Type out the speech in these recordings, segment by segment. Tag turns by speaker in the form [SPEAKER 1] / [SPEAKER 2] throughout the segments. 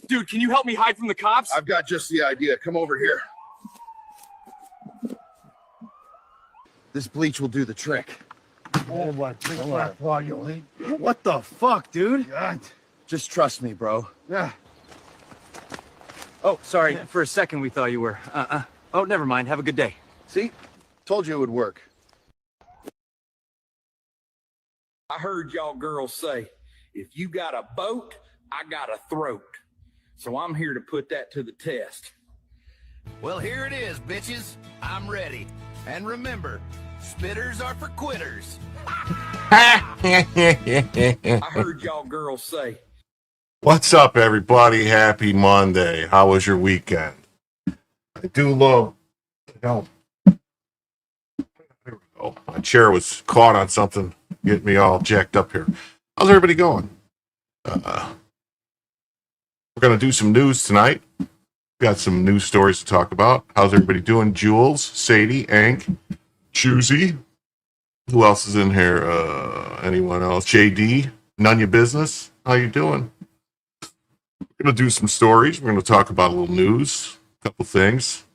[SPEAKER 1] Dude, can you help me hide from the cops?
[SPEAKER 2] I've got just the idea. Come over here. This bleach will do the trick.
[SPEAKER 3] Oh, what the fuck, dude?
[SPEAKER 2] God. Just trust me, bro.
[SPEAKER 3] Yeah.
[SPEAKER 1] Oh, sorry. For a second, we thought you were. Oh, never mind. Have a good day.
[SPEAKER 2] See? Told you it would work.
[SPEAKER 4] I heard y'all girls say, if you got a boat, I got a throat. So I'm here to put that to the test.
[SPEAKER 5] Well, here it is, bitches. I'm ready. And remember, spitters are for quitters.
[SPEAKER 4] I heard y'all girls say.
[SPEAKER 6] What's up, everybody? Happy Monday. How was your weekend? I do love... There we go. My chair was caught on something, getting me all jacked up here. How's everybody going? We're going to do some news tonight. Got some news stories to talk about. How's everybody doing? Jules, Sadie, Ank, Choosy. Who else is in here? Anyone else? JD, none your business. How you doing? We're going to do some stories. We're going to talk about a little news, a couple things.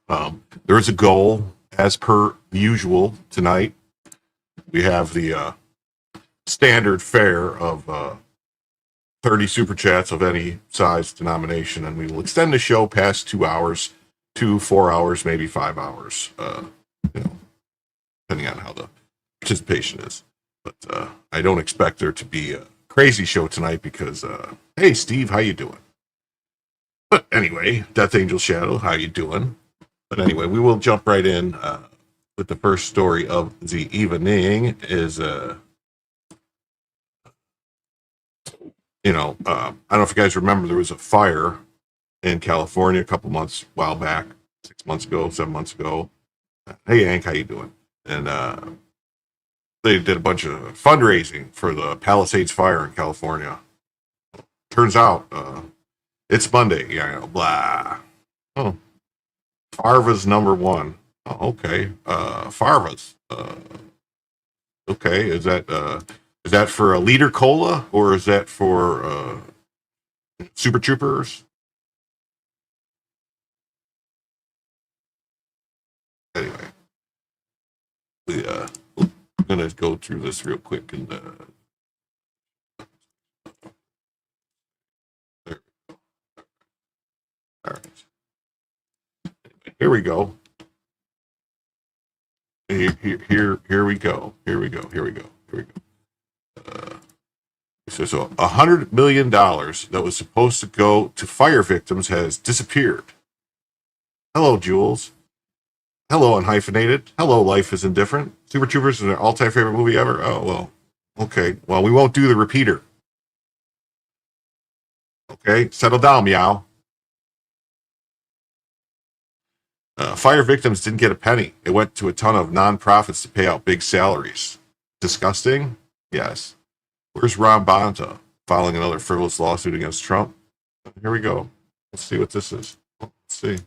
[SPEAKER 6] There is a goal, as per usual, tonight. We have the standard fare of 30 super chats of any size denomination, and we will extend the show past 2 hours to 4 hours, maybe 5 hours, depending on how the participation is. But I don't expect there to be a crazy show tonight because, hey, Steve, how you doing? But anyway, Death Angel Shadow, how you doing? But anyway, we will jump right in with the first story of the evening is... I don't know if you guys remember, there was a fire in California a while back, 6 months ago, 7 months ago. Hey, Hank, how you doing? And they did a bunch of fundraising for the Palisades fire in California. Turns out it's Monday. Yeah, I know, blah. Oh, Farva's number one. Oh, okay. Farva's. Okay, is that for a liter cola or is that for Super Troopers? Anyway, we're gonna go through this real quick and Here we go. Here we go. So $100 million that was supposed to go to fire victims has disappeared. Hello, Jules. Hello, Unhyphenated. Hello, Life is Indifferent. Super Troopers is an all-time favorite movie ever. Oh, well, okay. Well, we won't do the repeater. Okay, settle down, meow. Fire victims didn't get a penny. It went to a ton of nonprofits to pay out big salaries. Disgusting? Yes. Where's Ron Bonta filing another frivolous lawsuit against Trump? Here we go. Let's see what this is. Let's see.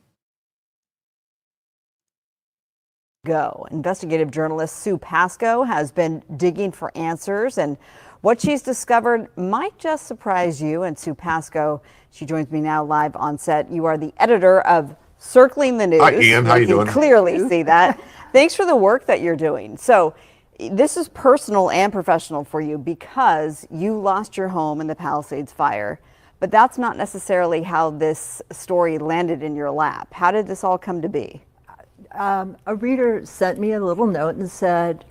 [SPEAKER 7] Investigative journalist Sue Pasco has been digging for answers, and what she's discovered might just surprise you. And Sue Pasco, she joins me now live on set. You are the editor of Circling the News.
[SPEAKER 6] Hi, Ian. How you doing?
[SPEAKER 7] Clearly see that. Thanks for the work that you're doing. So this is personal and professional for you because you lost your home in the Palisades fire. But that's not necessarily how this story landed in your lap. How did this all come to be?
[SPEAKER 8] A reader sent me a little note and said,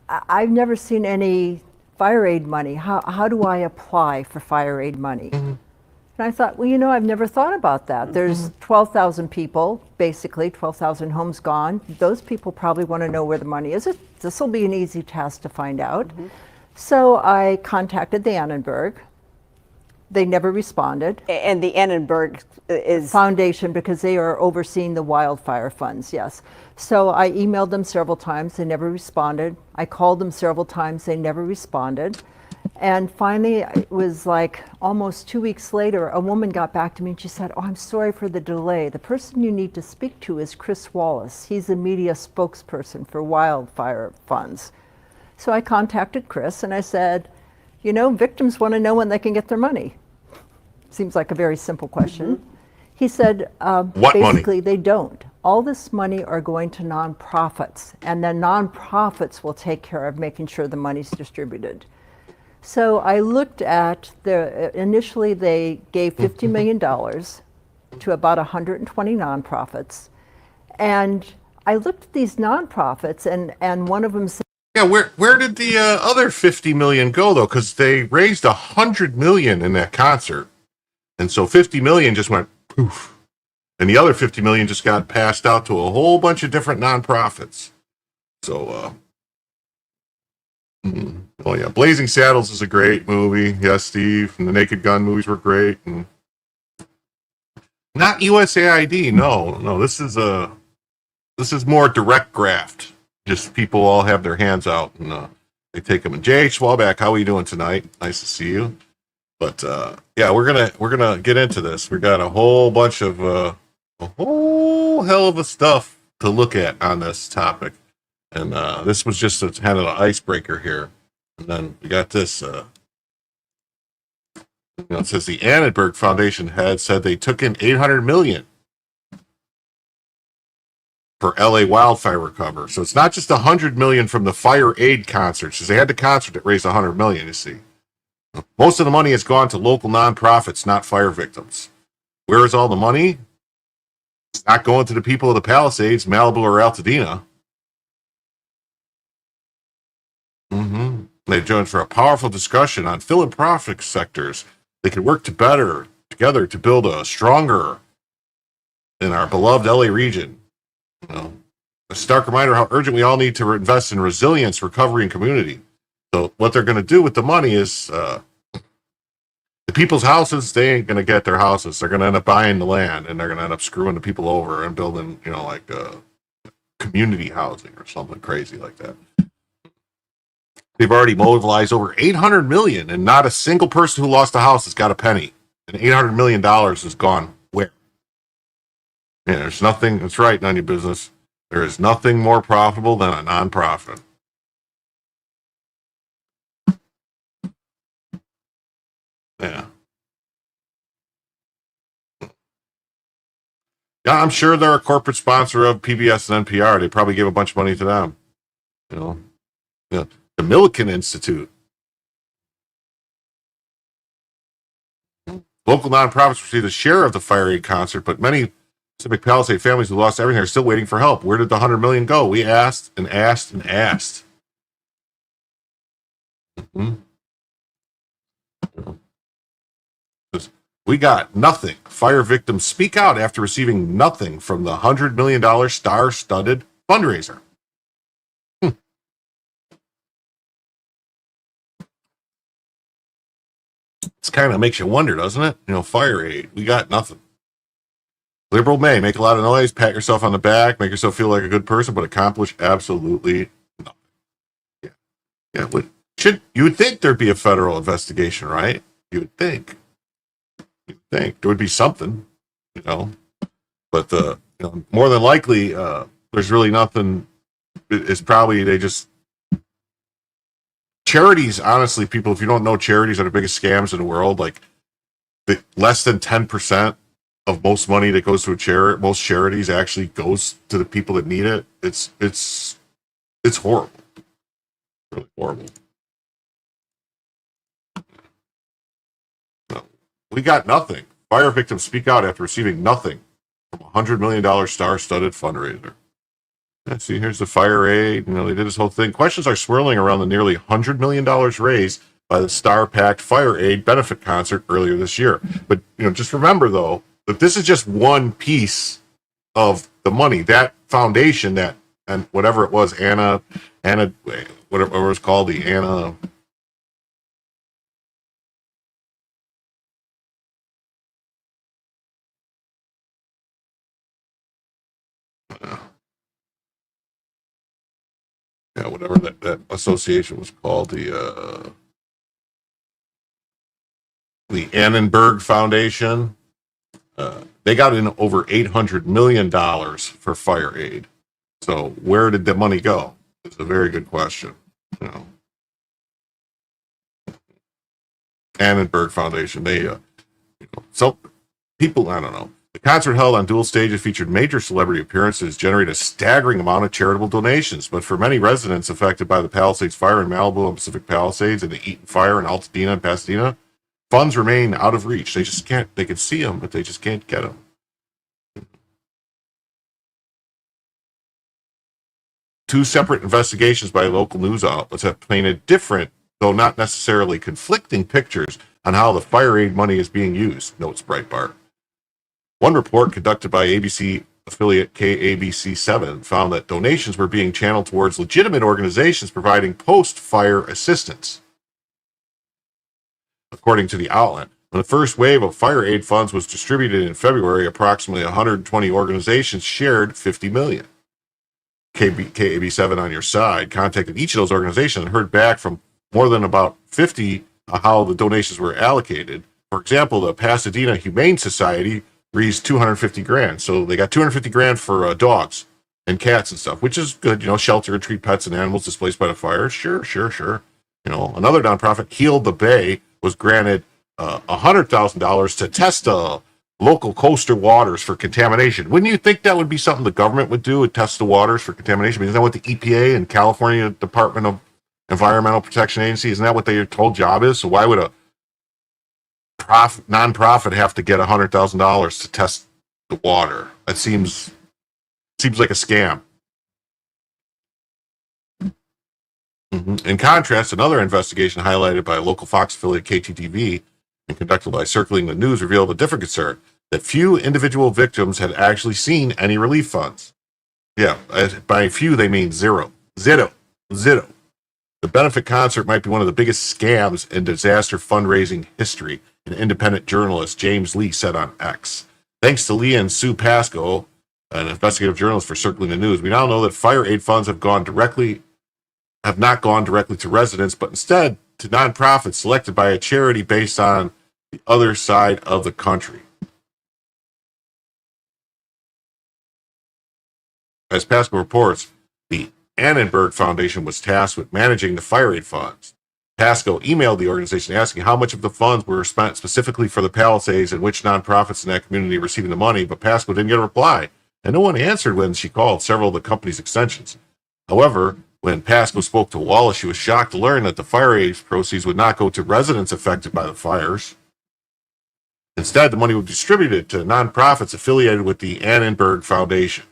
[SPEAKER 8] I've never seen any fire aid money. How do I apply for fire aid money? Mm-hmm. And I thought, well, I've never thought about that. There's 12,000 people, basically 12,000 homes gone. Those people probably want to know where the money is. This will be an easy task to find out. Mm-hmm. So I contacted the Annenberg. They never responded.
[SPEAKER 7] And the Annenberg is
[SPEAKER 8] Foundation, because they are overseeing the wildfire funds, yes. So I emailed them several times, they never responded. I called them several times, they never responded. And finally, it was like almost 2 weeks later, a woman got back to me and she said, oh, I'm sorry for the delay. The person you need to speak to is Chris Wallace. He's the media spokesperson for wildfire funds. So I contacted Chris and I said, victims want to know when they can get their money. Seems like a very simple question. Mm-hmm. He said, basically, they don't. All this money are going to nonprofits, and then nonprofits will take care of making sure the money's distributed. So I looked at initially they gave $50 million to about 120 nonprofits. And I looked at these nonprofits, and one of them said,
[SPEAKER 6] yeah, where did the other 50 million go though? Because they raised 100 million in that concert, and so 50 million just went poof, and the other 50 million just got passed out to a whole bunch of different nonprofits. So, oh yeah, Blazing Saddles is a great movie. Yes, Steve, and the Naked Gun movies were great, and not USAID. No, this is more direct graft. Just people all have their hands out and they take them. And J.H. Swalback, how are you doing tonight? Nice to see you. But yeah, we're gonna get into this. We got a whole bunch of a whole hell of a stuff to look at on this topic, and this was just kind of an icebreaker here. And then we got this. It says the Annenberg Foundation head said they took in $800 million for LA wildfire recovery. So it's not just $100 million from the fire aid concerts, because they had the concert that raised $100 million, you see. Most of the money has gone to local nonprofits, not fire victims. Where is all the money? It's not going to the people of the Palisades, Malibu, or Altadena. They joined for a powerful discussion on philanthropic sectors. They can work together to build a stronger in our beloved LA region. A stark reminder how urgent we all need to invest in resilience, recovery, and community. So what they're going to do with the money is the people's houses, they ain't going to get their houses. They're going to end up buying the land, and they're going to end up screwing the people over and building, like community housing or something crazy like that. They've already mobilized over $800 million, and not a single person who lost a house has got a penny. And $800 million is gone where? Yeah, there's nothing, that's right, none of your business. There is nothing more profitable than a nonprofit. Yeah. Yeah, I'm sure they're a corporate sponsor of PBS and NPR. They probably give a bunch of money to them. Yeah. The Millikan Institute. Local nonprofits receive a share of the fire aid concert, but many Pacific Palisade families who lost everything are still waiting for help. Where did the $100 million go? We asked and asked and asked. Mm-hmm. We got nothing. Fire victims speak out after receiving nothing from the $100 million star-studded fundraiser. It's kind of makes you wonder, doesn't it? You know, fire aid. We got nothing. Liberal may make a lot of noise, pat yourself on the back, make yourself feel like a good person, but accomplish absolutely nothing. Yeah. Yeah. You would think there'd be a federal investigation, right? You would think. You'd think there would be something, you know. But more than likely, there's really nothing. It's probably they just charities. Honestly, people, if you don't know, charities are the biggest scams in the world. Like less than 10% of most money that goes to a charity, most charities actually goes to the people that need it. It's horrible, really horrible. So, we got nothing. Fire victims speak out after receiving nothing from a $100 million star-studded fundraiser. Yeah, see, here's the fire aid. You know, they did this whole thing. Questions are swirling around the nearly $100 million raised by the star-packed fire aid benefit concert earlier this year. But, just remember, though, that this is just one piece of the money. That foundation, and whatever it was, whatever it was called, the Anna... Yeah, whatever that association was called, the Annenberg Foundation, they got in over $800 million for fire aid. So where did the money go? It's a very good question. Annenberg Foundation, so people, I don't know. The concert held on dual stages featured major celebrity appearances, generated a staggering amount of charitable donations. But for many residents affected by the Palisades fire in Malibu and Pacific Palisades and the Eaton fire in Altadena and Pasadena, funds remain out of reach. They just can't, they can see them, but they just can't get them. Two separate investigations by local news outlets have painted different, though not necessarily conflicting, pictures on how the fire aid money is being used, notes Breitbart. One report conducted by ABC affiliate KABC7 found that donations were being channeled towards legitimate organizations providing post-fire assistance. According to the outlet, when the first wave of fire aid funds was distributed in February, approximately 120 organizations shared $50 million. KAB7 on your side contacted each of those organizations and heard back from more than about 50 how the donations were allocated. For example, the Pasadena Humane Society raised $250,000. So they got $250,000 for dogs and cats and stuff, which is good. Shelter and treat pets and animals displaced by the fire. Sure. Another nonprofit, Heal the Bay, was granted $100,000 to test local coastal waters for contamination. Wouldn't you think that would be something the government would do, would test the waters for contamination? Isn't that what the EPA and California Department of Environmental Protection Agency, isn't that what their whole job is? So why would a nonprofit have to get $100,000 to test the water? That seems like a scam. In contrast, another investigation highlighted by a local Fox affiliate, KTTV, and conducted by Circling the News, revealed a different concern, that few individual victims had actually seen any relief funds. Yeah, by few they mean zero. The benefit concert might be one of the biggest scams in disaster fundraising history, an independent journalist James Lee said on X. Thanks to Lee and Sue Pasco, an investigative journalist for Circling the News, we now know that fire aid funds have not gone directly to residents, but instead to nonprofits selected by a charity based on the other side of the country. As Pasco reports, the Annenberg Foundation was tasked with managing the fire aid funds. Pasco emailed the organization asking how much of the funds were spent specifically for the Palisades and which nonprofits in that community receiving the money, but Pasco didn't get a reply, and no one answered when she called several of the company's extensions. However, when Pasco spoke to Wallace, she was shocked to learn that the fire aid proceeds would not go to residents affected by the fires. Instead, the money will be distributed to nonprofits affiliated with the Annenberg Foundation.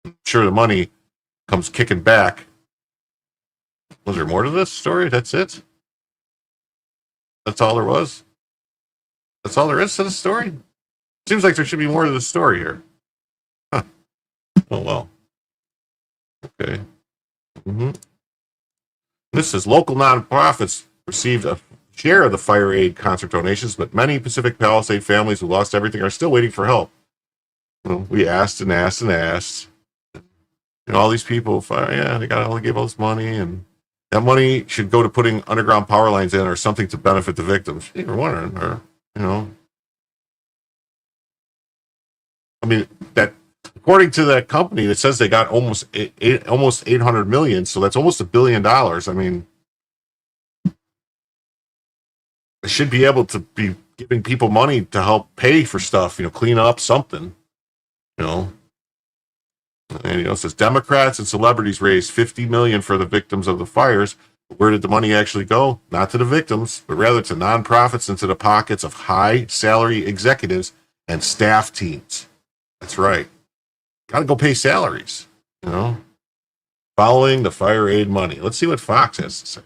[SPEAKER 6] I'm sure the money comes kicking back. Was there more to this story? That's it? That's all there was? That's all there is to the story? Seems like there should be more to the story here. Huh. Oh, well. Okay. This says local nonprofits received a share of the fire aid concert donations, but many Pacific Palisade families who lost everything are still waiting for help. Well, we asked and asked and asked. All these people, they got all gave all this money, and that money should go to putting underground power lines in or something to benefit the victims. You were wondering, or I mean, that according to that company, it says they got almost 800 million, so that's almost $1 billion. I mean, they should be able to be giving people money to help pay for stuff, clean up something, And it says Democrats and celebrities raised $50 million for the victims of the fires. Where did the money actually go? Not to the victims, but rather to nonprofits and to the pockets of high salary executives and staff teams. That's right. Got to go pay salaries, following the fire aid money. Let's see what Fox has to say.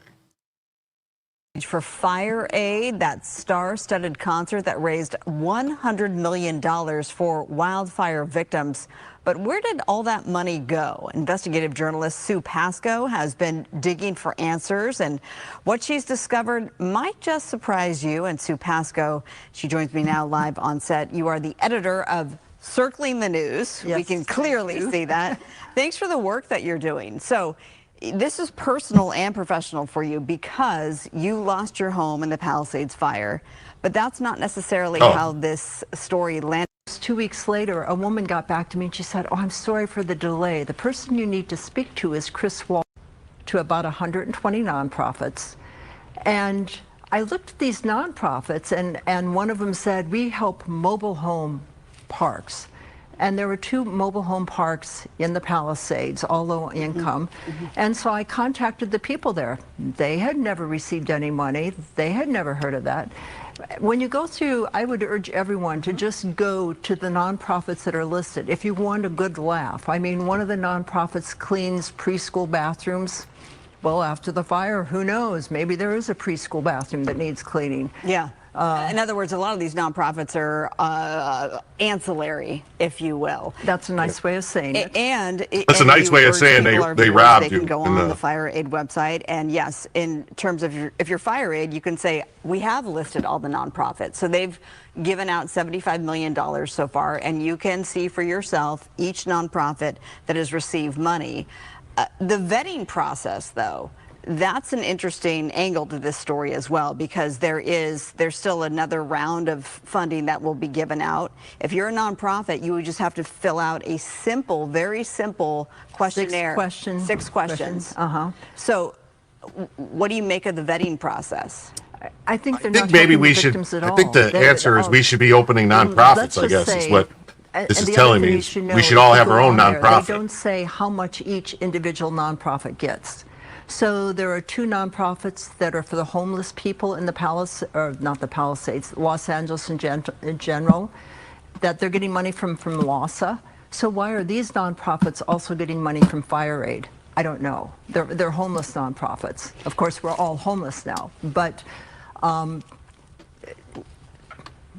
[SPEAKER 7] For Fire Aid, that star-studded concert that raised $100 million for wildfire victims. But where did all that money go? Investigative journalist Sue Pascoe has been digging for answers, and what she's discovered might just surprise you. And Sue Pascoe, she joins me now live on set. You are the editor of Circling the News.
[SPEAKER 8] Yes,
[SPEAKER 7] we can clearly see that. Thanks for the work that you're doing. So this is personal and professional for you because you lost your home in the Palisades fire, but that's not necessarily how this story landed.
[SPEAKER 8] 2 weeks later, a woman got back to me and she said, "Oh, I'm sorry for the delay. The person you need to speak to is Chris Wall," to about 120 nonprofits. And I looked at these nonprofits, and one of them said, "We help mobile home parks." And there were 2 mobile home parks in the Palisades, all low income. And so I contacted the people there. They had never received any money. They had never heard of that. When you go through, I would urge everyone to just go to the nonprofits that are listed if you want a good laugh. I mean, one of the nonprofits cleans preschool bathrooms. Well, after the fire, who knows? Maybe there is a preschool bathroom that needs cleaning.
[SPEAKER 7] Yeah. In other words, a lot of these nonprofits are ancillary, if you will.
[SPEAKER 8] That's a nice way of saying it.
[SPEAKER 6] That's a nice way of saying they robbed you.
[SPEAKER 7] They can go on the Fire Aid website, and yes, in terms of if you're Fire Aid, you can say we have listed all the nonprofits. So they've given out $75 million so far, and you can see for yourself each nonprofit that has received money. The vetting process, though, that's an interesting angle to this story as well, because there's still another round of funding that will be given out. If you're a nonprofit, you would just have to fill out a simple, very simple questionnaire. 6 questions. So what do you make of the vetting process?
[SPEAKER 8] I think they're
[SPEAKER 6] I think
[SPEAKER 8] not
[SPEAKER 6] maybe
[SPEAKER 8] helping
[SPEAKER 6] we
[SPEAKER 8] the
[SPEAKER 6] should.
[SPEAKER 8] victims at
[SPEAKER 6] I
[SPEAKER 8] all.
[SPEAKER 6] think the answer is we should be opening nonprofits. I guess is what this is telling me. We should all have our own nonprofit.
[SPEAKER 8] They don't say how much each individual nonprofit gets. So there are 2 nonprofits that are for the homeless people in the Palisades, Los Angeles in general, that they're getting money from LASA. So why are these nonprofits also getting money from Fire Aid? I don't know. They're homeless nonprofits. Of course, we're all homeless now, but.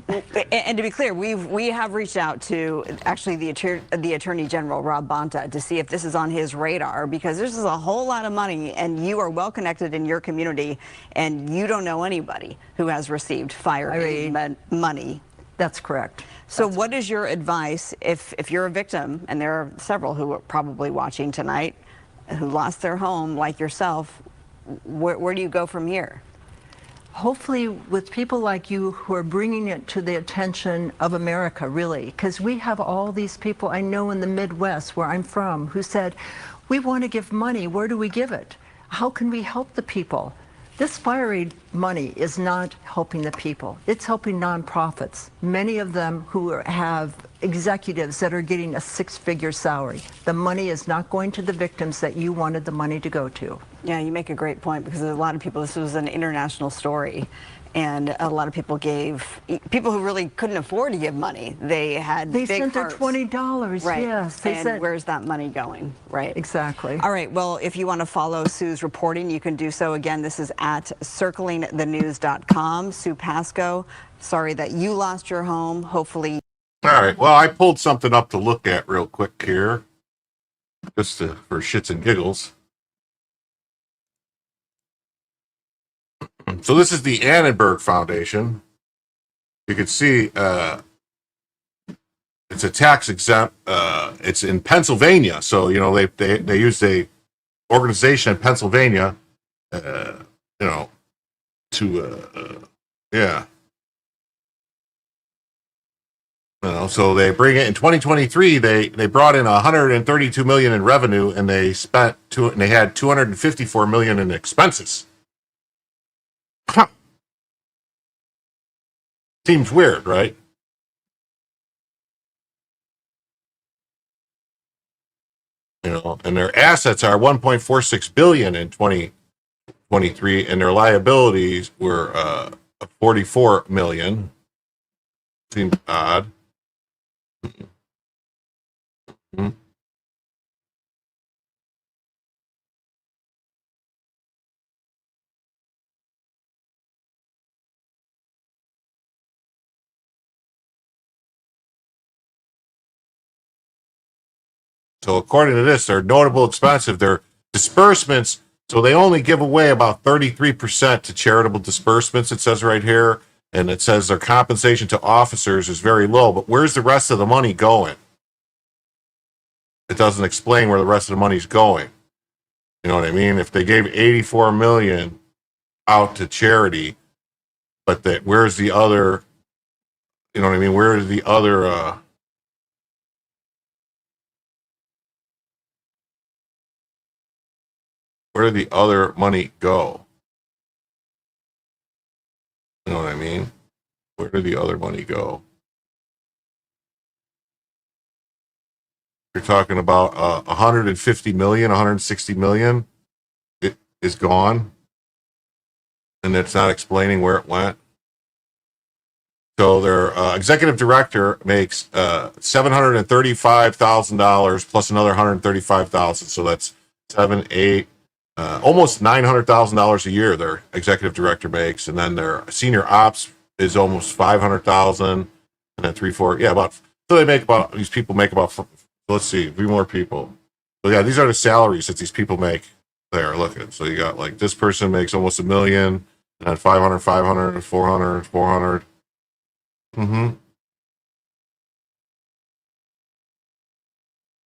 [SPEAKER 7] And to be clear, we have reached out to actually the Attorney General, Rob Bonta, to see if this is on his radar, because this is a whole lot of money, and you are well connected in your community, and you don't know anybody who has received Fire Aid money.
[SPEAKER 8] That's correct.
[SPEAKER 7] So what is your advice if you're a victim, and there are several who are probably watching tonight who lost their home like yourself? Where do you go from here?
[SPEAKER 8] Hopefully with people like you who are bringing it to the attention of America, really, because we have all these people I know in the Midwest, where I'm from, who said, we want to give money. Where do we give it? How can we help the people? This Fire Aid money is not helping the people. It's helping nonprofits, many of them who have executives that are getting a 6-figure salary. The money is not going to the victims that you wanted the money to go to.
[SPEAKER 7] Yeah, you make a great point because there's a lot of people, this was an international story, and a lot of people gave, people who really couldn't afford to give money, they had
[SPEAKER 8] They
[SPEAKER 7] big
[SPEAKER 8] sent their
[SPEAKER 7] hearts.
[SPEAKER 8] $20,
[SPEAKER 7] Right.
[SPEAKER 8] yes.
[SPEAKER 7] And where's that money going, right?
[SPEAKER 8] Exactly.
[SPEAKER 7] All right, well, if you want to follow Sue's reporting, you can do so. Again, this is at circlingthenews.com. Sue Pasco, sorry that you lost your home. Hopefully.
[SPEAKER 6] All right. Well, I pulled something up to look at real quick here, just for shits and giggles. So this is the Annenberg Foundation. You can see it's a tax exempt. It's in Pennsylvania, so you know they used a organization in Pennsylvania, you know, to yeah. You know, so they bring it in 2023. They brought in 132 million in revenue, and they spent and they had 254 million in expenses. Huh. Seems weird, right? You know, and their assets are 1.46 billion in 2023, and their liabilities were 44 million. Seems odd. Mm-hmm. So according to this, they're notable expensive. Their disbursements, so they only give away about 33% to charitable disbursements, it says right here. And it says their compensation to officers is very low. But where's the rest of the money going? It doesn't explain where the rest of the money's going. You know what I mean? If they gave 84 million out to charity, but where's the other, you know what I mean? Where is the other, where did the other money go? You know what I mean? Where did the other money go? You're talking about 150 million, 160 million. It is gone. And it's not explaining where it went. So their executive director makes $735,000 plus another $135,000. So that's 7, 8, almost $900,000 a year. Their executive director makes, and then their senior ops is almost 500,000, and then 3, 4, yeah, about. So they make about, these people make about. Let's see, 3 more people. So yeah, these are the salaries that these people make. There, look at. So you got like this person makes almost $1 million, and then 500, 500, 400, 400. Mm-hmm.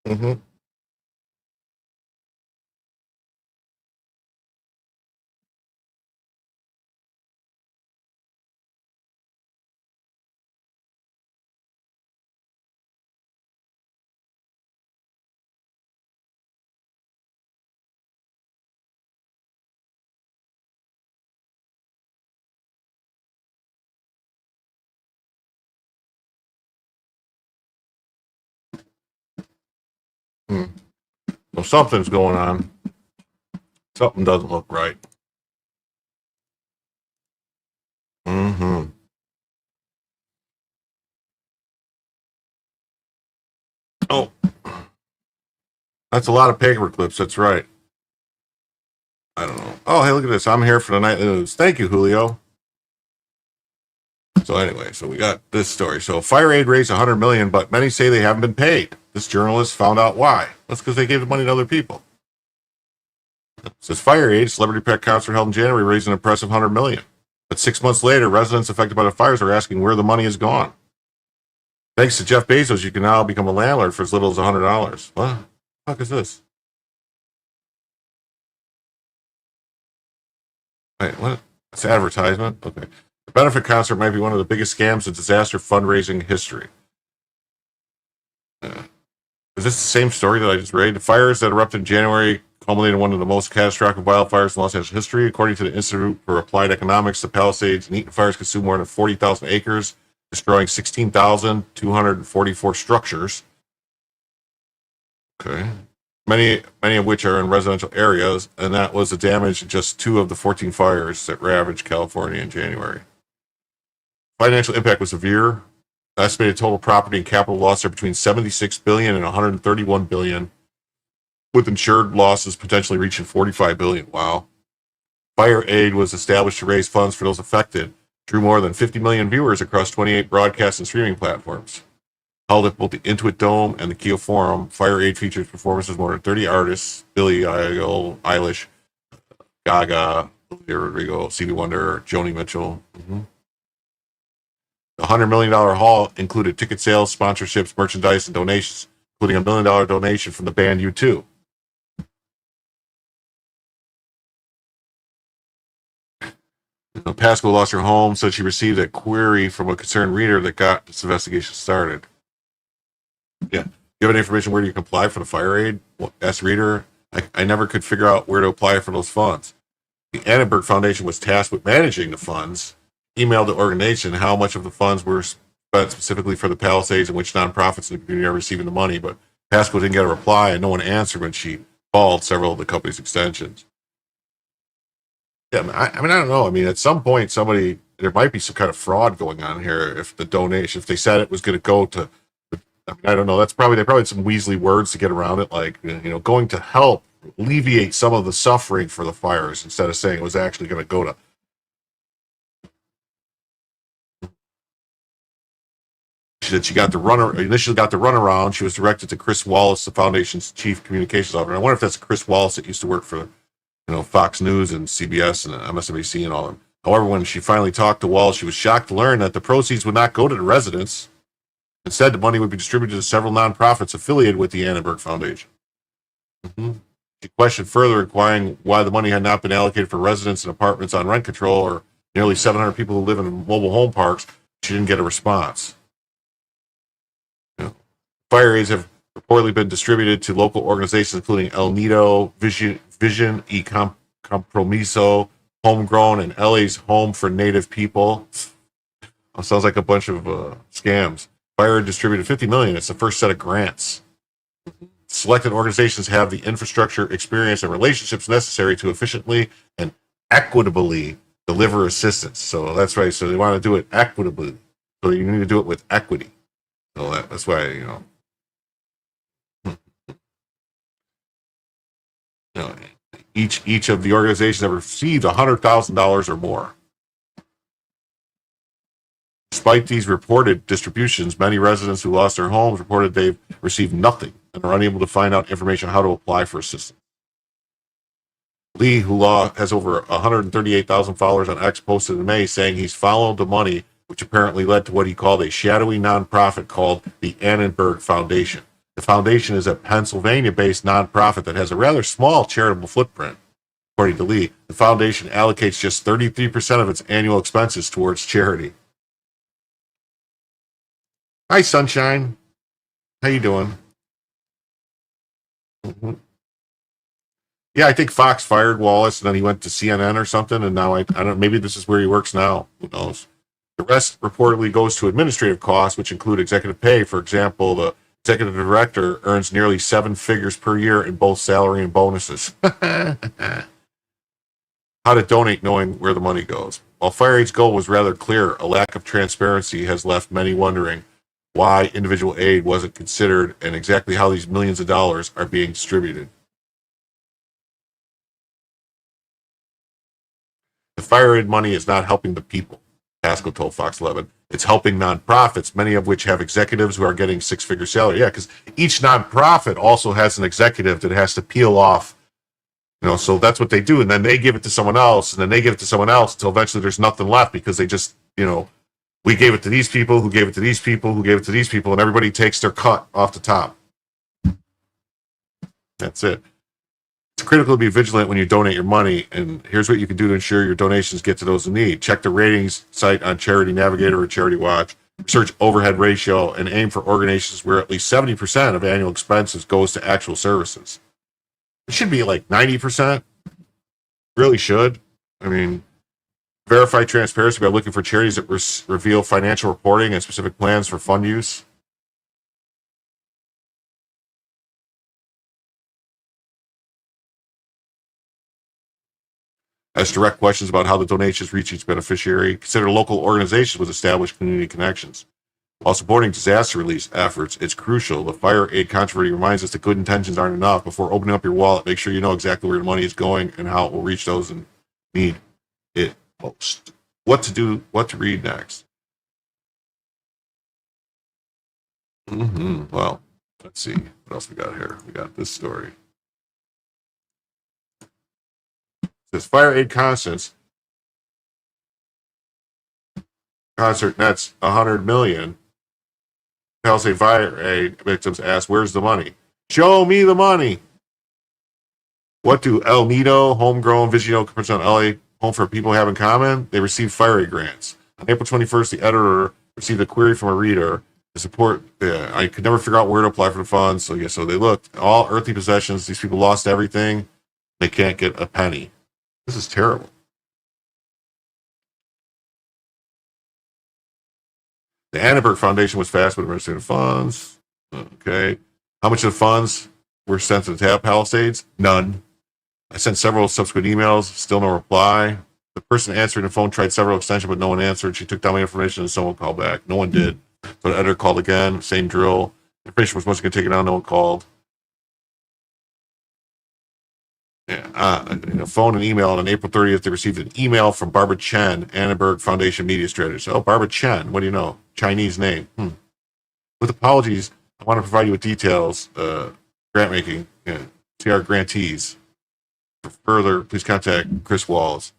[SPEAKER 6] Mm-hmm. Hmm. Well, something's going on. Something doesn't look right. Mm-hmm. Oh, that's a lot of paper clips. That's right. I don't know. Oh, hey, look at this. I'm here for the nightly news. Thank you, Julio. So anyway, so we got this story. So fire aid raised 100 million, but many say they haven't been paid. This journalist found out why. That's because they gave the money to other people. It says fire aid, celebrity pet concert held in January, raised an impressive 100 million. But 6 months later, residents affected by the fires are asking where the money is gone. Thanks to Jeff Bezos, you can now become a landlord for as little as $100. What the fuck is this? Wait, what? It's an advertisement? Okay. The benefit concert might be one of the biggest scams in disaster fundraising history. Is this the same story that I just read? The fires that erupted in January culminated in one of the most catastrophic wildfires in Los Angeles history. According to the Institute for Applied Economics, the Palisades and Eaton fires consumed more than 40,000 acres, destroying 16,244 structures. Okay. many of which are in residential areas, and that was the damage in just 2 of the 14 fires that ravaged California in January. Financial impact was severe. Estimated total property and capital loss are between $76 billion and $131 billion, with insured losses potentially reaching $45 billion. Wow. Fire Aid was established to raise funds for those affected, drew more than 50 million viewers across 28 broadcast and streaming platforms. Held at both the Intuit Dome and the Kia Forum, Fire Aid features performances of more than 30 artists: Billie Eilish, Gaga, Olivia Rodrigo, Stevie Wonder, Joni Mitchell. The $100 million haul included ticket sales, sponsorships, merchandise, and donations, including $1 million donation from the band U2. Pasco lost her home, said she received a query from a concerned reader that got this investigation started. Yeah. You have any information where do you can apply for the fire aid? Well, asked reader. I never could figure out where to apply for those funds. The Annenberg Foundation was tasked with managing the funds, emailed the organization how much of the funds were spent specifically for the Palisades and which nonprofits in the community are receiving the money, but Pasco didn't get a reply and no one answered when she called several of the company's extensions. Yeah, I mean, I don't know. I mean, at some point, there might be some kind of fraud going on here. If the donation, if they said it was going to go to, I mean, I don't know. They probably had some weaselly words to get around it, like, going to help alleviate some of the suffering for the fires, instead of saying it was actually going to go to. She said she initially got the runaround. She was directed to Chris Wallace, the foundation's chief communications officer. I wonder if that's Chris Wallace that used to work for Fox News and CBS and MSNBC and all of them. However, when she finally talked to Wallace, she was shocked to learn that the proceeds would not go to the residents. Instead, the money would be distributed to several nonprofits affiliated with the Annenberg Foundation. She questioned further, inquiring why the money had not been allocated for residents and apartments on rent control or nearly 700 people who live in mobile home parks. She didn't get a response. Fire aids have reportedly been distributed to local organizations including El Nido, Vision y Compromiso, Homegrown, and LA's Home for Native People. Sounds like a bunch of scams. Fire distributed $50 million. It's the first set of grants. Selected organizations have the infrastructure, experience, and relationships necessary to efficiently and equitably deliver assistance. So that's right. So they want to do it equitably. So you need to do it with equity. So that's why, each of the organizations have received $100,000 or more. Despite these reported distributions, many residents who lost their homes reported they've received nothing and are unable to find out information on how to apply for assistance. Lee, who has over 138,000 followers on X, posted in May saying he's followed the money, which apparently led to what he called a shadowy nonprofit called the Annenberg Foundation. The foundation is a Pennsylvania-based nonprofit that has a rather small charitable footprint. According to Lee, the foundation allocates just 33% of its annual expenses towards charity. Hi, Sunshine. How you doing? Yeah, I think Fox fired Wallace, and then he went to CNN or something, and now I don't. Maybe this is where he works now. Who knows? The rest reportedly goes to administrative costs, which include executive pay. For example, the executive director earns nearly 7 figures per year in both salary and bonuses. How to donate knowing where the money goes. While Fire Aid's goal was rather clear, a lack of transparency has left many wondering why individual aid wasn't considered and exactly how these millions of dollars are being distributed. The Fire Aid money is not helping the people, Pasco told Fox 11. It's helping nonprofits, many of which have executives who are getting 6-figure salary. Yeah, because each nonprofit also has an executive that has to peel off, so that's what they do. And then they give it to someone else, and then they give it to someone else until eventually there's nothing left because they just, we gave it to these people, who gave it to these people, who gave it to these people, and everybody takes their cut off the top. That's it. It's critical to be vigilant when you donate your money, and here's what you can do to ensure your donations get to those in need. Check the ratings site on Charity Navigator or Charity Watch. Research overhead ratio and aim for organizations where at least 70% of annual expenses goes to actual services. It should be like 90%. Really should. I mean, verify transparency by looking for charities that reveal financial reporting and specific plans for fund use. Ask direct questions about how the donations reach each beneficiary. Consider local organizations with established community connections. While supporting disaster relief efforts, it's crucial. The fire aid controversy reminds us that good intentions aren't enough. Before opening up your wallet, make sure you know exactly where your money is going and how it will reach those in need it most. What to do, what to read next. Well, let's see. What else we got here? We got this story. It says Fire Aid Concert nets $100 million. Palisades fire aid victims ask, "Where's the money? Show me the money." What do El Nido, Homegrown, Visional, on LA Home for People have in common? They receive fire aid grants. On April 21st, the editor received a query from a reader to support. I could never figure out where to apply for the funds. So they looked. All earthly possessions. These people lost everything. They can't get a penny. This is terrible. The Annenberg Foundation was fast with administrative funds. Okay. How much of the funds were sent to the Palisades? None. I sent several subsequent emails, still no reply. The person answering the phone tried several extensions, but no one answered. She took down my information and someone called back. No one did. So the editor called again, same drill. Information was supposed to get taken down, no one called. Phone and email. And on April 30th, they received an email from Barbara Chen, Annenberg Foundation media strategist. Oh, Barbara Chen, what do you know? Chinese name. With apologies, I want to provide you with details. Grant making. See our grantees. For further, please contact Chris Walls.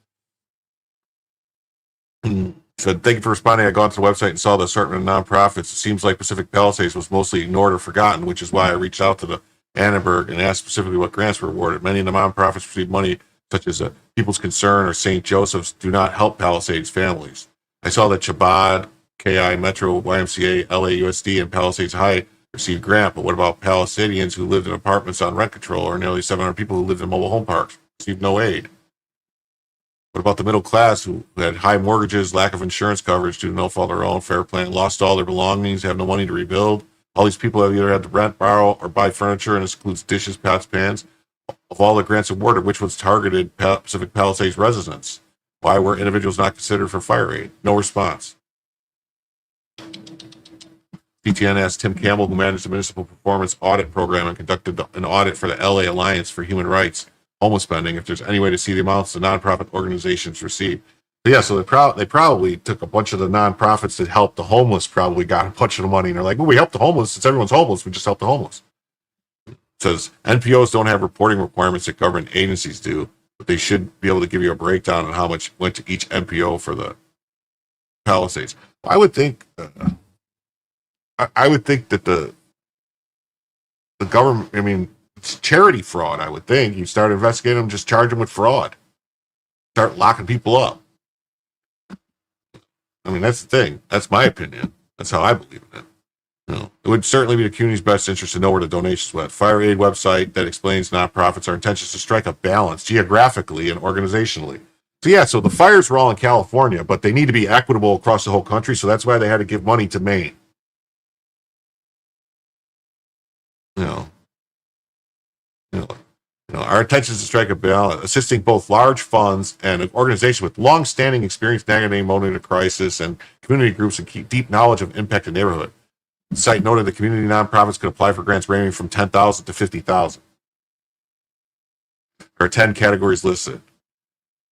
[SPEAKER 6] Said, thank you for responding. I got to the website and saw the assortment of nonprofits. It seems like Pacific Palisades was mostly ignored or forgotten, which is why I reached out to the Annenberg and asked specifically what grants were awarded. Many of the nonprofits received money, such as People's Concern or St. Joseph's, do not help Palisades families. I saw that Chabad, KI, Metro, YMCA, LAUSD, and Palisades High received grant, but what about Palisadians who lived in apartments on rent control, or nearly 700 people who lived in mobile home parks received no aid? What about the middle class who had high mortgages, lack of insurance coverage due to no fault of their own, fair plan, lost all their belongings, have no money to rebuild? All these people have either had to rent, borrow, or buy furniture, and this includes dishes, pots, pans. Of all the grants awarded, which ones targeted Pacific Palisades residents? Why were individuals not considered for fire aid? No response. PTN asked Tim Campbell, who managed the Municipal Performance Audit Program and conducted an audit for the LA Alliance for Human Rights, homeless spending, if there's any way to see the amounts the nonprofit organizations received. So they probably took a bunch of the nonprofits that helped the homeless, probably got a bunch of the money, and they're like, well, we help the homeless. Since everyone's homeless, we just help the homeless. It says NPOs don't have reporting requirements that government agencies do, but they should be able to give you a breakdown on how much went to each NPO for the Palisades. I would think that the government, it's charity fraud, I would think. You start investigating them, just charge them with fraud. Start locking people up. That's the thing. That's my opinion. That's how I believe in it. It would certainly be the community's best interest to know where the donations went. Fire Aid website that explains nonprofits are intentions to strike a balance geographically and organizationally. So the fires were all in California, but they need to be equitable across the whole country, so that's why they had to give money to Maine. Our intention is to strike a balance, assisting both large funds and an organization with long-standing experience navigating moment of crisis and community groups and keep deep knowledge of impact in the neighborhood. The site noted that community nonprofits could apply for grants ranging from $10,000 to $50,000. There are 10 categories listed.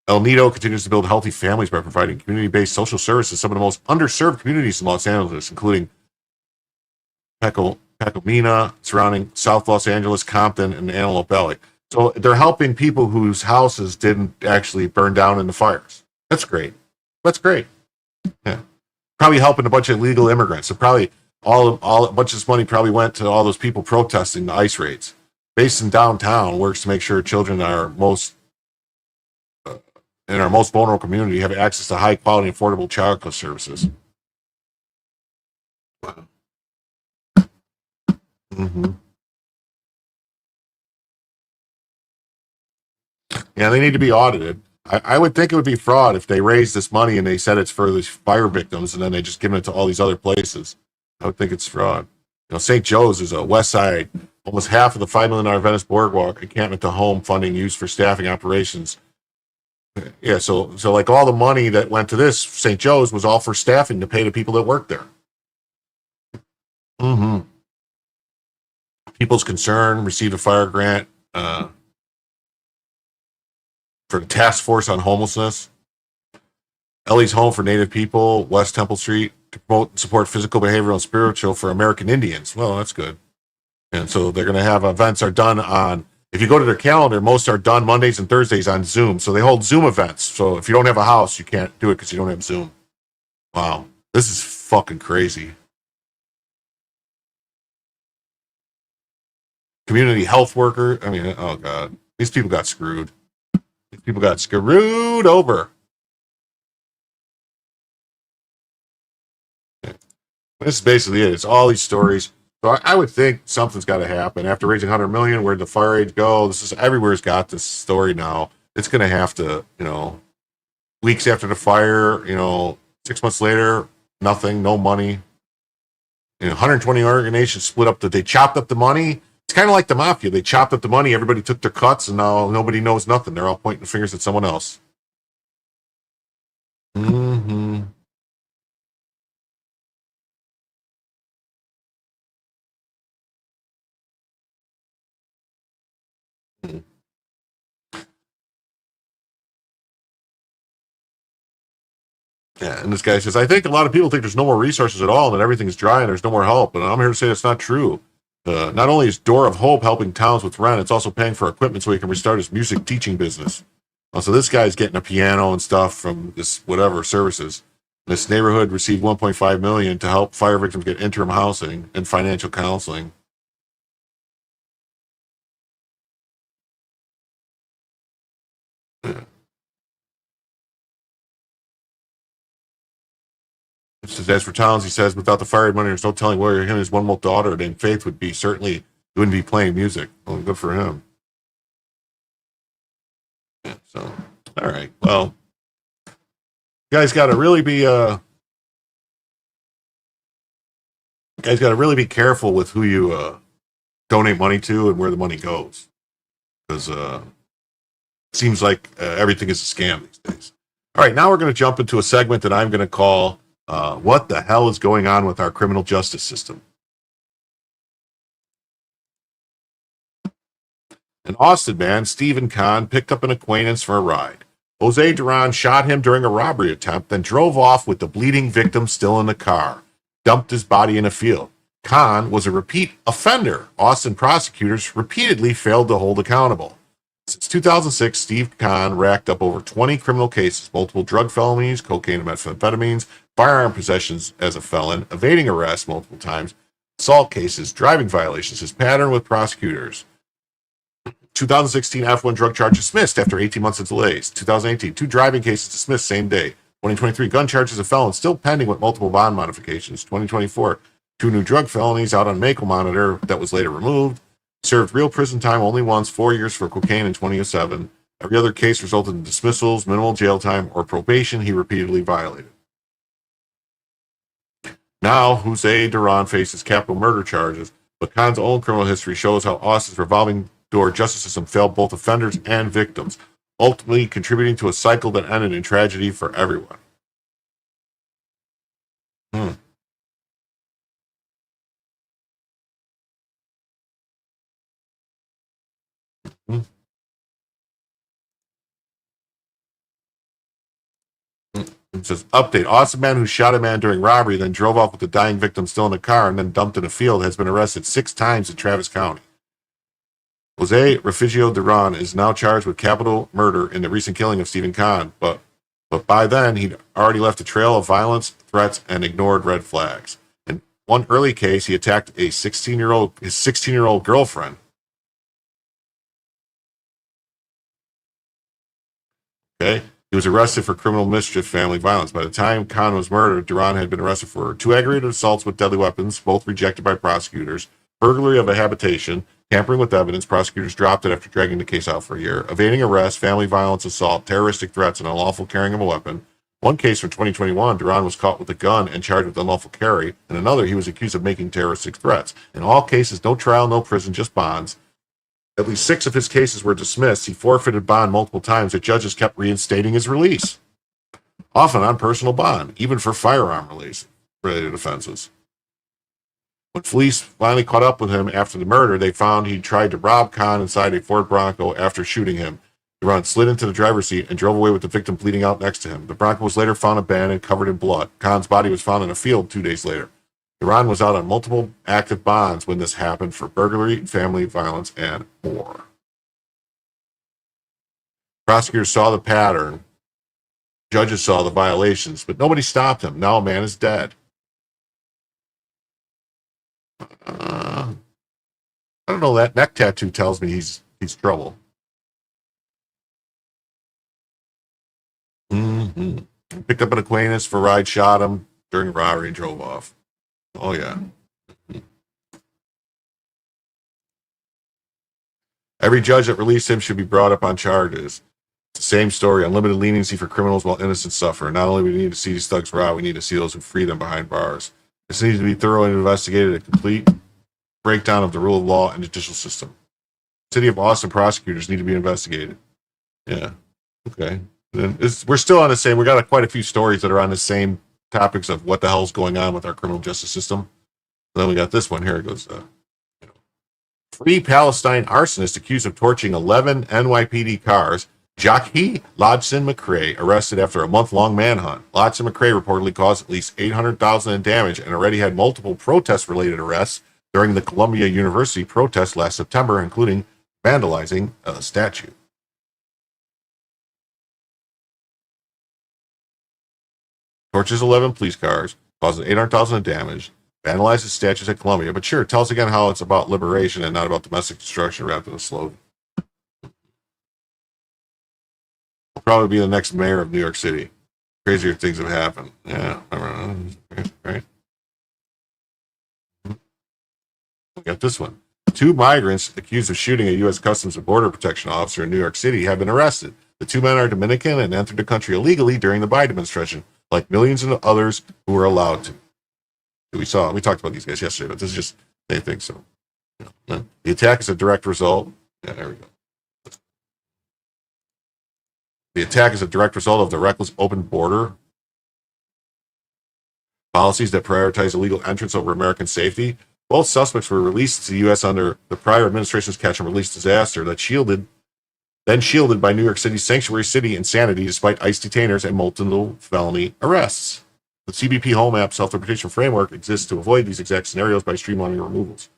[SPEAKER 6] El Nido continues to build healthy families by providing community-based social services in some of the most underserved communities in Los Angeles, including Pecomina, surrounding South Los Angeles, Compton, and Antelope Valley. So they're helping people whose houses didn't actually burn down in the fires. That's great. Yeah. Probably helping a bunch of illegal immigrants. So probably all a bunch of this money probably went to all those people protesting the ICE raids. Based in downtown, works to make sure children are in our most vulnerable community have access to high quality, affordable childcare services. Wow. Yeah, they need to be audited. I would think it would be fraud if they raised this money and they said it's for these fire victims and then they just give it to all these other places. I would think it's fraud. St. Joe's is a west side, almost half of the $5 million Venice Boardwalk encampment to home funding used for staffing operations. Yeah, so like all the money that went to this St. Joe's was all for staffing to pay the people that work there. Mm-hmm. People's Concern received a fire grant for the Task Force on Homelessness. Ellie's Home for Native People, West Temple Street, to promote and support physical, behavioral, and spiritual for American Indians. Well, that's good. And so they're going to have events are done on, if you go to their calendar, most are done Mondays and Thursdays on Zoom. So they hold Zoom events. So if you don't have a house, you can't do it because you don't have Zoom. Wow. This is fucking crazy. Community health worker. I mean, oh God. These people got screwed. These people got screwed over. This is basically it. It's all these stories. So I would think something's got to happen after raising 100 million. Where'd the fire aid go? This is everywhere's got this story now. It's going to have to, weeks after the fire, 6 months later, nothing, no money. 120 organizations split up they chopped up the money. It's kind of like the mafia. They chopped up the money. Everybody took their cuts, and now nobody knows nothing. They're all pointing fingers at someone else. Mm-hmm. Yeah, and this guy says, I think a lot of people think there's no more resources at all and that everything's dry and there's no more help. And I'm here to say that's not true. Not only is Door of Hope helping towns with rent, it's also paying for equipment so he can restart his music teaching business. So this guy's getting a piano and stuff from this whatever services. This neighborhood received $1.5 million to help fire victims get interim housing and financial counseling. It says, as for towns, he says, without the fire money, there's no telling where him and his 1-month daughter named Faith would be. Certainly, he wouldn't be playing music. Well, good for him. Yeah, so, all right. Well, you guys got to really be careful with who you donate money to and where the money goes, because it seems like everything is a scam these days. All right, now we're going to jump into a segment that I'm going to call what the hell is going on with our criminal justice system? An Austin man, Stephen Kahn, picked up an acquaintance for a ride. Jose Duran shot him during a robbery attempt, then drove off with the bleeding victim still in the car, dumped his body in a field. Kahn was a repeat offender. Austin prosecutors repeatedly failed to hold accountable. Since 2006, Steve Kahn racked up over 20 criminal cases, multiple drug felonies, cocaine and methamphetamines, firearm possessions as a felon, evading arrest multiple times, assault cases, driving violations. His pattern with prosecutors. 2016 F1 drug charge dismissed after 18 months of delays. 2018, 2 driving cases dismissed same day. 2023, gun charges of felon still pending with multiple bond modifications. 2024, 2 new drug felonies out on medical monitor that was later removed. Served real prison time only once, 4 years for cocaine in 2007. Every other case resulted in dismissals, minimal jail time, or probation he repeatedly violated. Now, Jose Duran faces capital murder charges, but Khan's own criminal history shows how Austin's revolving door justice system failed both offenders and victims, ultimately contributing to a cycle that ended in tragedy for everyone. It says, update. Austin man who shot a man during robbery, then drove off with the dying victim still in the car and then dumped in a field has been arrested 6 times in Travis County. Jose Refugio Duran is now charged with capital murder in the recent killing of Stephen Kahn, but by then he'd already left a trail of violence, threats, and ignored red flags. In one early case, he attacked his 16-year-old girlfriend. Okay. He was arrested for criminal mischief, family violence. By the time Kahn was murdered, Duran had been arrested for 2 aggravated assaults with deadly weapons, both rejected by prosecutors, burglary of a habitation, tampering with evidence. Prosecutors dropped it after dragging the case out for a year, evading arrest, family violence, assault, terroristic threats, and unlawful carrying of a weapon. One case from 2021, Duran was caught with a gun and charged with unlawful carry. In another, he was accused of making terroristic threats. In all cases, no trial, no prison, just bonds. at least 6 of his cases were dismissed. He forfeited bond multiple times, yet judges kept reinstating his release, often on personal bond, even for firearm related offenses. When police finally caught up with him after the murder, they found he tried to rob Khan inside a Ford Bronco after shooting him. Duran slid into the driver's seat and drove away with the victim bleeding out next to him. The Bronco was later found abandoned, covered in blood. Khan's body was found in a field 2 days later. Duran was out on multiple active bonds when this happened for burglary, family violence, and more. Prosecutors saw the pattern. Judges saw the violations, but nobody stopped him. Now a man is dead. I don't know. That neck tattoo tells me he's trouble. Picked up an acquaintance for a ride, shot him during a robbery, and drove off. Oh, yeah. Every judge that released him should be brought up on charges. It's the same story. Unlimited leniency for criminals while innocents suffer. Not only do we need to see these thugs raw, we need to see those who free them behind bars. This needs to be thoroughly investigated. A complete breakdown of the rule of law and judicial system. City of Austin prosecutors need to be investigated. Yeah. Okay. We're still on the same. We got quite a few stories that are on the same topics of what the hell's going on with our criminal justice system. And then we got this one here. It goes, free Palestine arsonist accused of torching 11 NYPD cars. Jackie Lodson McCrae arrested after a month-long manhunt. Lodson McCrae reportedly caused at least $800,000 in damage and already had multiple protest-related arrests during the Columbia University protest last September, including vandalizing a statue. Torches 11 police cars, causing $800,000 in damage, vandalizes statues at Columbia. But sure, tell us again how it's about liberation and not about domestic destruction wrapped in a slogan. I'll probably be the next mayor of New York City. Crazier things have happened. Yeah, right. We got this one. 2 migrants accused of shooting a U.S. Customs and Border Protection officer in New York City have been arrested. The 2 men are Dominican and entered the country illegally during the Biden administration, like millions of others who were allowed to. We talked about these guys yesterday, but this is just, they think so. The attack is a direct result. Yeah, there we go. The attack is a direct result of the reckless open border policies that prioritize illegal entrance over American safety. Both suspects were released to the U.S. under the prior administration's catch and release disaster that shielded by New York City's sanctuary city insanity despite ICE detainers and multiple felony arrests. The CBP Home App self-deportation framework exists to avoid these exact scenarios by streamlining removals.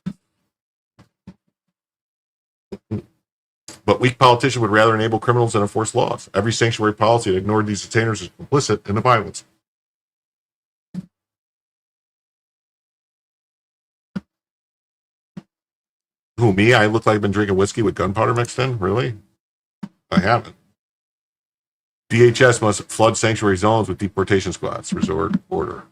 [SPEAKER 6] But weak politicians would rather enable criminals than enforce laws. Every sanctuary policy that ignored these detainers is complicit in the violence. Who, me? I look like I've been drinking whiskey with gunpowder mixed in? Really? I haven't. DHS must flood sanctuary zones with deportation squads. Resort order.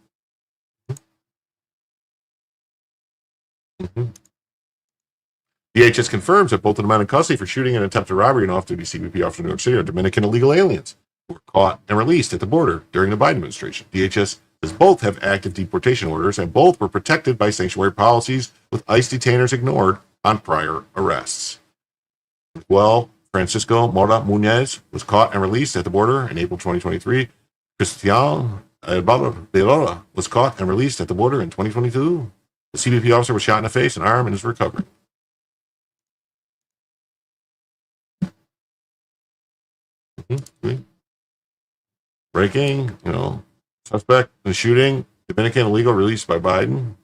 [SPEAKER 6] DHS confirms that both of the men in custody for shooting and attempted robbery and off-duty CBP officer in New York City are Dominican illegal aliens who were caught and released at the border during the Biden administration. DHS says both have active deportation orders and both were protected by sanctuary policies with ICE detainers ignored on prior arrests. Well, Francisco Mora Munez was caught and released at the border in April 2023. Cristian Belora was caught and released at the border in 2022. The CBP officer was shot in the face and arm and is recovering. Breaking, suspect in the shooting, Dominican illegal released by Biden.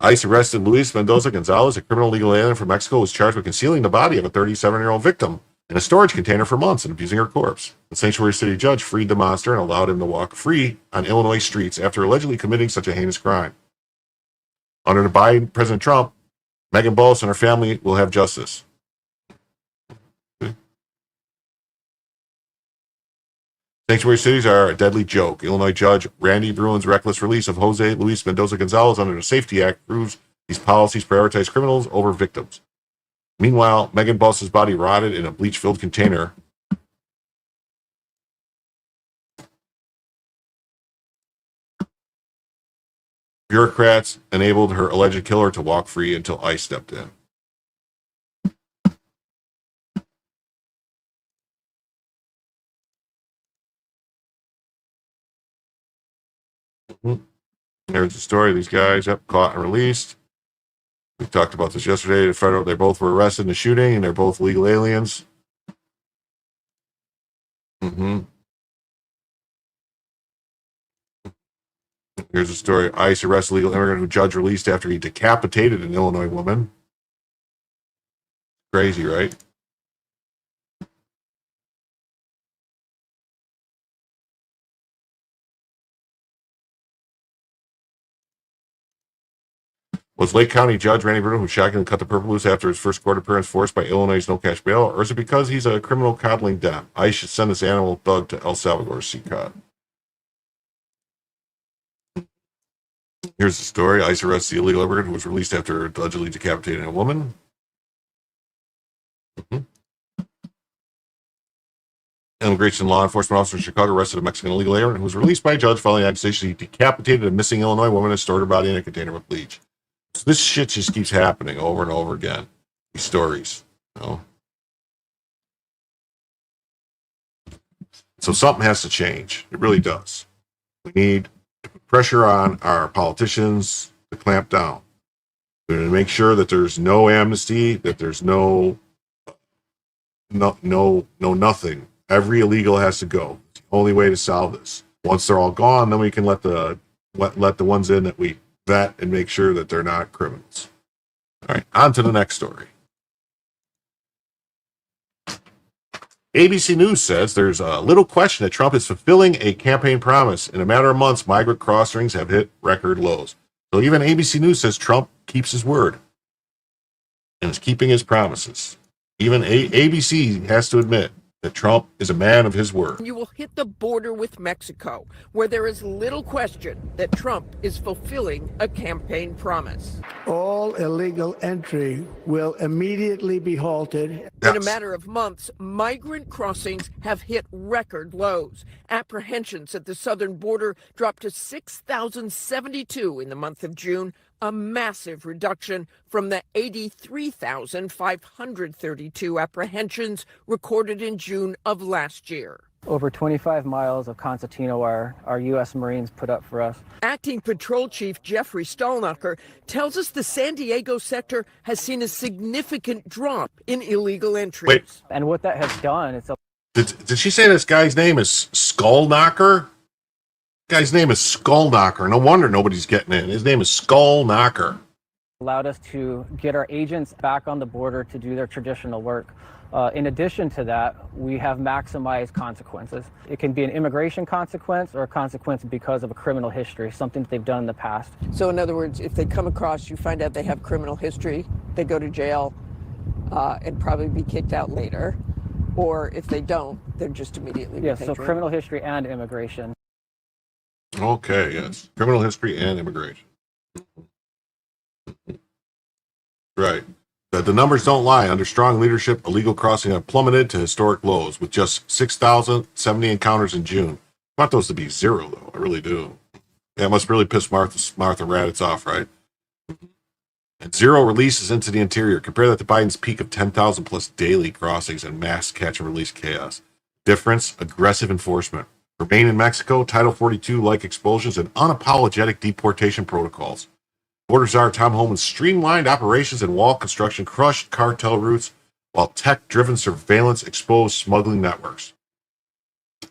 [SPEAKER 6] ICE arrested Luis Mendoza Gonzalez, a criminal legal alien from Mexico, who was charged with concealing the body of a 37-year-old victim in a storage container for months and abusing her corpse. The sanctuary city judge freed the monster and allowed him to walk free on Illinois streets after allegedly committing such a heinous crime. Under the Biden, President Trump, Megan Bowles and her family will have justice. Sanctuary cities are a deadly joke. Illinois Judge Randy Bruin's reckless release of Jose Luis Mendoza Gonzalez under the Safety Act proves these policies prioritize criminals over victims. Meanwhile, Megan Bowles' body rotted in a bleach-filled container. Bureaucrats enabled her alleged killer to walk free until ICE stepped in. There's the story of these guys, caught and released. We talked about this yesterday. They both were arrested in the shooting, and they're both legal aliens. Here's a story. ICE arrests a legal immigrant who judge released after he decapitated an Illinois woman. Crazy, right? Was Lake County Judge Randy Bruno, who shockingly cut the purple loose after his first court appearance, forced by Illinois' no cash bail, or is it because he's a criminal coddling dem? ICE should send this animal thug to El Salvador to see caught. Here's the story. ICE arrests the illegal immigrant who was released after allegedly decapitating a woman. Immigration law enforcement officer in Chicago arrested a Mexican illegal alien who was released by a judge following the accusation he decapitated a missing Illinois woman and stored her body in a container with bleach. So this shit just keeps happening over and over again. These stories, you know. So something has to change. It really does. We need to put pressure on our politicians to clamp down. We need to make sure that there's no amnesty, that there's no nothing. Every illegal has to go. It's the only way to solve this. Once they're all gone, then we can let the ones in that we vet and make sure that they're not criminals. All right, on to the next story. ABC News says there's a little question that Trump is fulfilling a campaign promise. In a matter of months, migrant crossings have hit record lows. So even ABC News says Trump keeps his word and is keeping his promises. Even ABC has to admit that Trump is a man of his word.
[SPEAKER 9] You will hit the border with Mexico, where there is little question that Trump is fulfilling a campaign promise.
[SPEAKER 3] All illegal entry will immediately be halted.
[SPEAKER 9] In a matter of months, migrant crossings have hit record lows. Apprehensions at the southern border dropped to 6,072 in the month of June, a massive reduction from the 83,532 apprehensions recorded in June of last year.
[SPEAKER 10] Over 25 miles of concertina wire our U.S. Marines put up for us.
[SPEAKER 9] Acting Patrol Chief Jeffrey Stallnacher tells us the San Diego sector has seen a significant drop in illegal entries.
[SPEAKER 6] Wait.
[SPEAKER 10] And what that has done,
[SPEAKER 6] Did she say this guy's name is Skullknocker? Guy's name is Skullknocker. No wonder nobody's getting in. His name is Skullknocker.
[SPEAKER 10] allowed us to get our agents back on the border to do their traditional work. In addition to that, we have maximized consequences. It can be an immigration consequence or a consequence because of a criminal history, something that they've done in the past.
[SPEAKER 9] So in other words, if they come across, you find out they have criminal history, they go to jail and probably be kicked out later. Or if they don't, they're just immediately
[SPEAKER 10] so criminal history and immigration.
[SPEAKER 6] Okay, yes. Criminal history and immigration. Right. The numbers don't lie. Under strong leadership, illegal crossing have plummeted to historic lows with just 6,070 encounters in June. I want those to be zero, though. I really do. Yeah, it must really piss Martha Raddatz off, right? And zero releases into the interior. Compare that to Biden's peak of 10,000 plus daily crossings and mass catch and release chaos. Difference, aggressive enforcement. Remain in Mexico, Title 42-like expulsions, and unapologetic deportation protocols. Border Czar Tom Homan's streamlined operations and wall construction crushed cartel routes, while tech-driven surveillance exposed smuggling networks.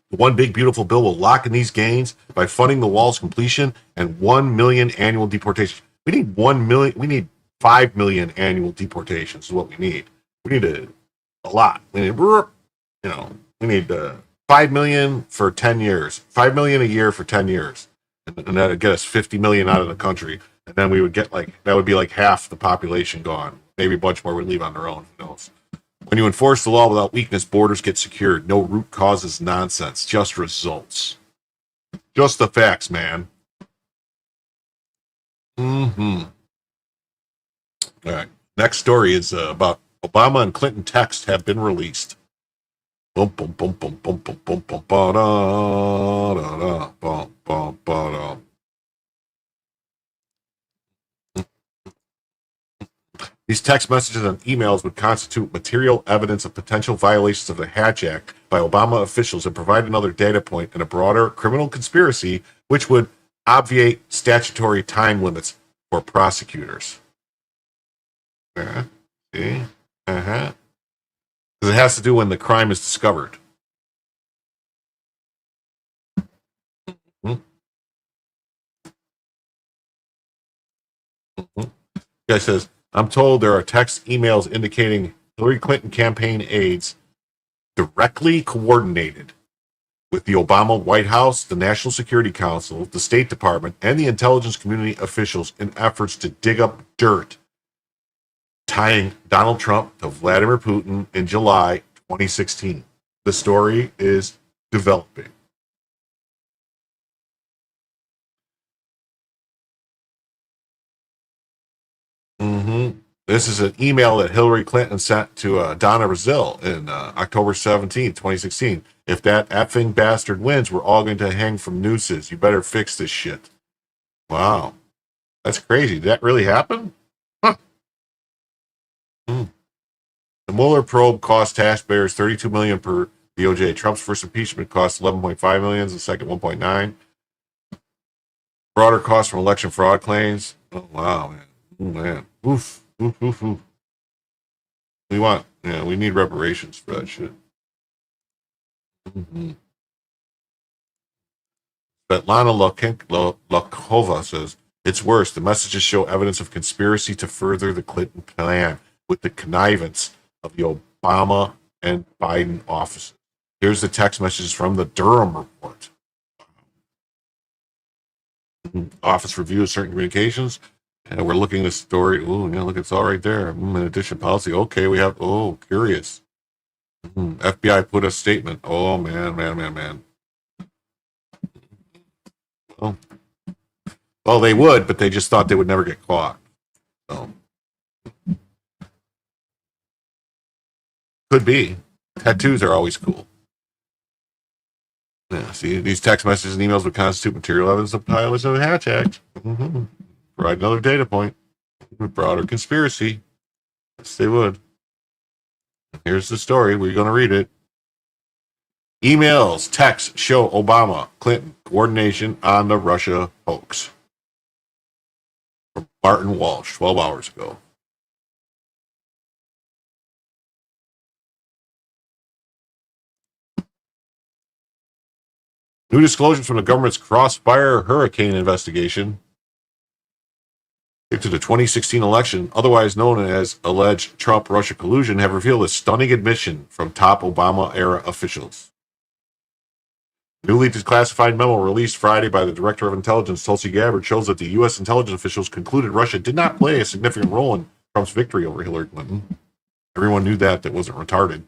[SPEAKER 6] The One Big Beautiful Bill will lock in these gains by funding the wall's completion and 1 million annual deportations. We need 1 million. We need 5 million annual deportations is what we need. We need a lot. We need, we need 5 million for 10 years. 5 million a year for 10 years. And that would get us 50 million out of the country. And then we would get that would be like half the population gone. Maybe a bunch more would leave on their own. Who knows? When you enforce the law without weakness, borders get secured. No root causes nonsense, just results. Just the facts, man. All right. Next story is about Obama and Clinton texts have been released. Boom, boom, boom, boom, boom, boom, boom, boom, ba da da da, boom, boom, ba da. These text messages and emails would constitute material evidence of potential violations of the Hatch Act by Obama officials and provide another data point in a broader criminal conspiracy, which would obviate statutory time limits for prosecutors. See? Because it has to do when the crime is discovered. Guy says, I'm told there are text emails indicating Hillary Clinton campaign aides directly coordinated with the Obama White House, the National Security Council, the State Department, and the intelligence community officials in efforts to dig up dirt tying Donald Trump to Vladimir Putin in July 2016. The story is developing. This is an email that Hillary Clinton sent to Donna Brazil in October 17, 2016. If that effing bastard wins, we're all going to hang from nooses. You better fix this shit. Wow. That's crazy. Did that really happen? Huh. The Mueller probe cost taxpayers $32 million per DOJ. Trump's first impeachment cost $11.5 million. The second $1.9. Broader costs from election fraud claims. Oh, wow, man. Oh, man. Oof. Oof, oof, oof. We need reparations for that shit. Svetlana Lakova says, it's worse. The messages show evidence of conspiracy to further the Clinton plan with the connivance of the Obama and Biden offices. Here's the text messages from the Durham report. Office review of certain communications. And we're looking at the story. Oh, yeah, look, it's all right there. In addition, policy. Okay, we have, curious. FBI put a statement. Oh, man. Well, they would, but they just thought they would never get caught. So, could be. Tattoos are always cool. Yeah, see, these text messages and emails would constitute material evidence of violation of the Hatch Act. Provide another data point. Broader conspiracy. Yes, they would. Here's the story. We're going to read it. Emails, texts show Obama, Clinton coordination on the Russia hoax. From Martin Walsh, 12 hours ago. New disclosures from the government's Crossfire Hurricane investigation into the 2016 election, otherwise known as alleged Trump-Russia collusion, have revealed a stunning admission from top Obama-era officials. Newly declassified memo released Friday by the Director of Intelligence, Tulsi Gabbard, shows that the U.S. intelligence officials concluded Russia did not play a significant role in Trump's victory over Hillary Clinton. Everyone knew that wasn't retarded.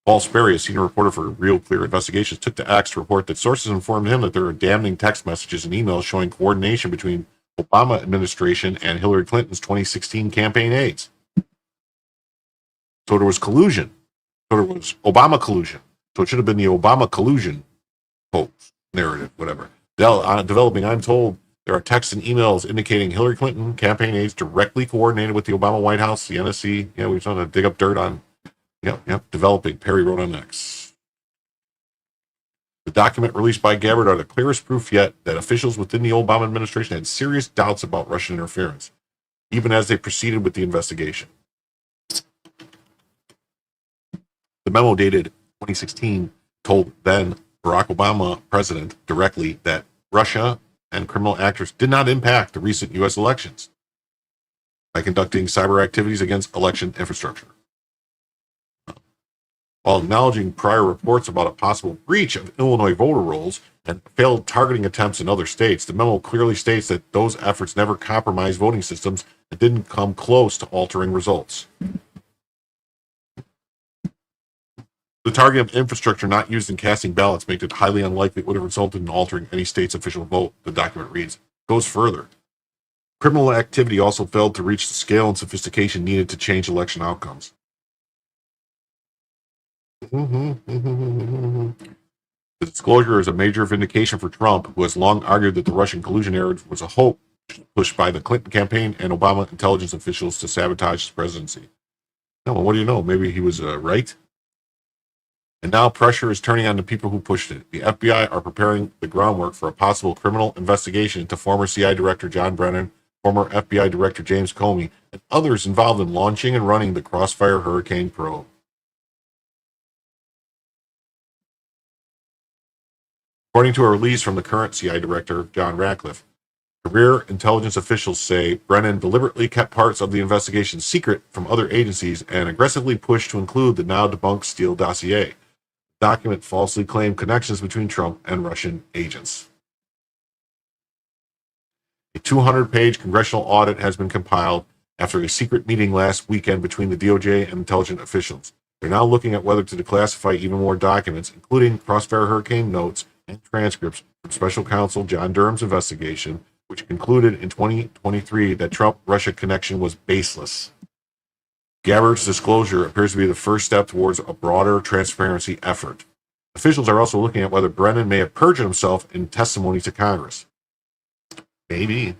[SPEAKER 6] Paul Sperry, a senior reporter for Real Clear Investigations, took to X to report that sources informed him that there are damning text messages and emails showing coordination between Obama administration and Hillary Clinton's 2016 campaign aides. So there was collusion. So there was Obama collusion. So it should have been the Obama collusion hoax, narrative, whatever. Developing, I'm told there are texts and emails indicating Hillary Clinton campaign aides directly coordinated with the Obama White House, the NSC. Yeah, we were trying to dig up dirt on. Yep. Developing. Perry wrote on X. The document released by Gabbard are the clearest proof yet that officials within the Obama administration had serious doubts about Russian interference, even as they proceeded with the investigation. The memo dated 2016 told then Barack Obama president directly that Russia and criminal actors did not impact the recent U.S. elections by conducting cyber activities against election infrastructure. While acknowledging prior reports about a possible breach of Illinois voter rolls and failed targeting attempts in other states, the memo clearly states that those efforts never compromised voting systems and didn't come close to altering results. The targeting of infrastructure not used in casting ballots makes it highly unlikely it would have resulted in altering any state's official vote, the document reads. It goes further. Criminal activity also failed to reach the scale and sophistication needed to change election outcomes. The disclosure is a major vindication for Trump, who has long argued that the Russian collusion narrative was a hoax pushed by the Clinton campaign and Obama intelligence officials to sabotage his presidency. No, well, what do you know? Maybe he was right. And now pressure is turning on the people who pushed it. The FBI are preparing the groundwork for a possible criminal investigation into former CIA Director John Brennan, former FBI Director James Comey, and others involved in launching and running the Crossfire Hurricane probe. According to a release from the current CIA Director, John Ratcliffe, career intelligence officials say Brennan deliberately kept parts of the investigation secret from other agencies and aggressively pushed to include the now debunked Steele dossier. The document falsely claimed connections between Trump and Russian agents. A 200-page congressional audit has been compiled after a secret meeting last weekend between the DOJ and intelligence officials. They're now looking at whether to declassify even more documents, including Crossfire Hurricane notes and transcripts from Special Counsel John Durham's investigation, which concluded in 2023 that Trump-Russia connection was baseless. Gabbard's disclosure appears to be the first step towards a broader transparency effort. Officials are also looking at whether Brennan may have perjured himself in testimony to Congress. Maybe.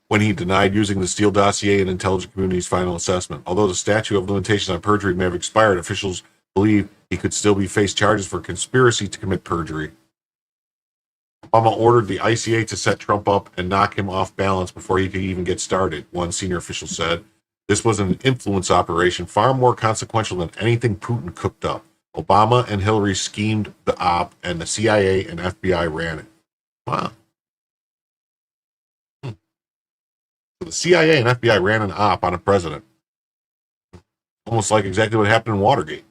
[SPEAKER 6] When he denied using the Steele dossier in intelligence community's final assessment. Although the statute of limitations on perjury may have expired, officials believe he could still be faced charges for conspiracy to commit perjury. Obama ordered the ICA to set Trump up and knock him off balance before he could even get started, one senior official said. This was an influence operation far more consequential than anything Putin cooked up. Obama and Hillary schemed the op, and the CIA and FBI ran it. Wow. So the CIA and FBI ran an op on a president. Almost like exactly what happened in Watergate.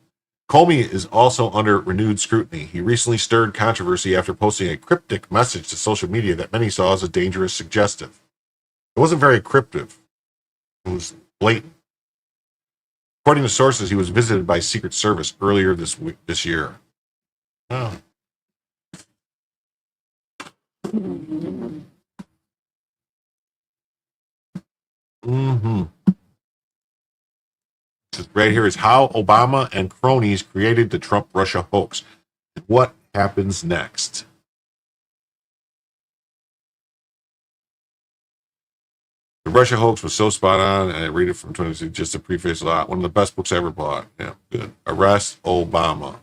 [SPEAKER 6] Comey is also under renewed scrutiny. He recently stirred controversy after posting a cryptic message to social media that many saw as a dangerous suggestive. It wasn't very cryptic. It was blatant. According to sources, he was visited by Secret Service earlier this year. Oh. Right here is how Obama and cronies created the Trump-Russia hoax. What happens next? The Russia hoax was so spot on, and I read it from 26, just to preface a lot. One of the best books I ever bought. Yeah, good. Arrest Obama.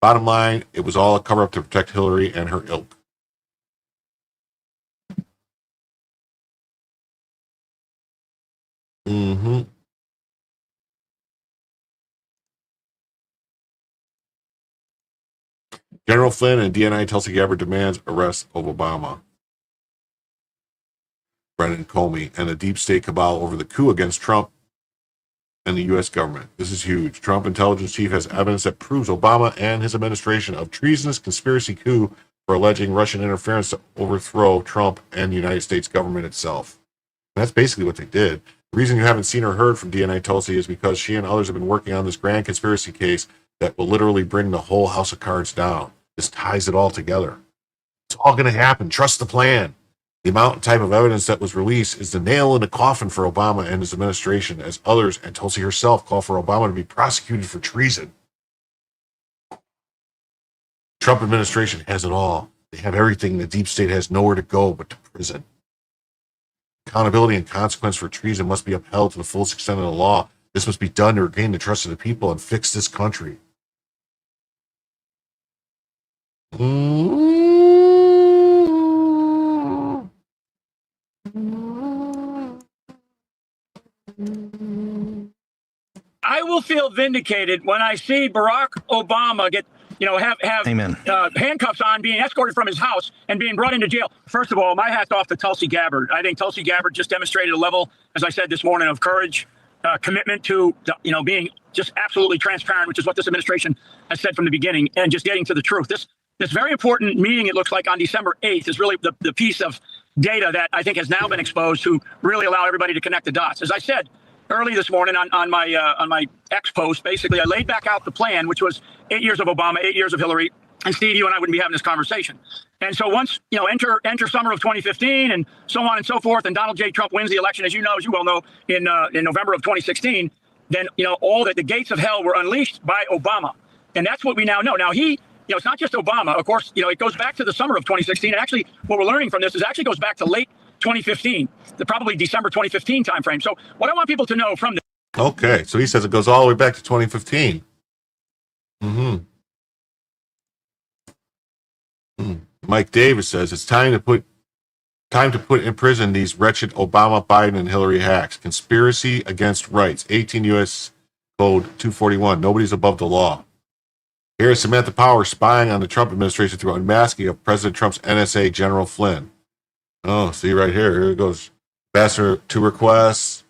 [SPEAKER 6] Bottom line, it was all a cover-up to protect Hillary and her ilk. General Flynn and DNI Tulsi Gabbard demands arrest of Obama, Brennan, Comey, and the deep state cabal over the coup against Trump and the U.S. government. This is huge. Trump intelligence chief has evidence that proves Obama and his administration of treasonous conspiracy coup for alleging Russian interference to overthrow Trump and the United States government itself. And that's basically what they did. The reason you haven't seen or heard from DNI Tulsi is because she and others have been working on this grand conspiracy case that will literally bring the whole house of cards down. This ties it all together. It's all going to happen. Trust the plan. The amount and type of evidence that was released is the nail in the coffin for Obama and his administration, as others and Tulsi herself call for Obama to be prosecuted for treason. The Trump administration has it all. They have everything. The deep state has nowhere to go but to prison. Accountability and consequence for treason must be upheld to the fullest extent of the law. This must be done to regain the trust of the people and fix this country.
[SPEAKER 11] I will feel vindicated when I see Barack Obama get, have handcuffs on, being escorted from his house and being brought into jail. First of all, my hat's off to Tulsi Gabbard. I think Tulsi Gabbard just demonstrated a level, as I said this morning, of courage, commitment to, being just absolutely transparent, which is what this administration has said from the beginning, and just getting to the truth. This very important meeting, it looks like, on December 8th is really the piece of data that I think has now been exposed to really allow everybody to connect the dots. As I said early this morning on my X post, basically, I laid back out the plan, which was 8 years of Obama, 8 years of Hillary, and Steve, you and I wouldn't be having this conversation. And so once, enter summer of 2015 and so on and so forth, and Donald J. Trump wins the election, as you well know, in November of 2016, then, all the gates of hell were unleashed by Obama. And that's what we now know. Now, he it's not just Obama. Of course, it goes back to the summer of 2016. And actually, what we're learning from this is actually goes back to late 2015, probably December 2015 timeframe. So what I want people to know from this.
[SPEAKER 6] Okay, so he says it goes all the way back to 2015. Mike Davis says it's time to put in prison these wretched Obama, Biden, and Hillary hacks. Conspiracy against rights. 18 U.S. Code 241. Nobody's above the law. Here is Samantha Power spying on the Trump administration through unmasking of President Trump's NSA General Flynn. Oh, see right here. Here it goes. Ambassador to requests.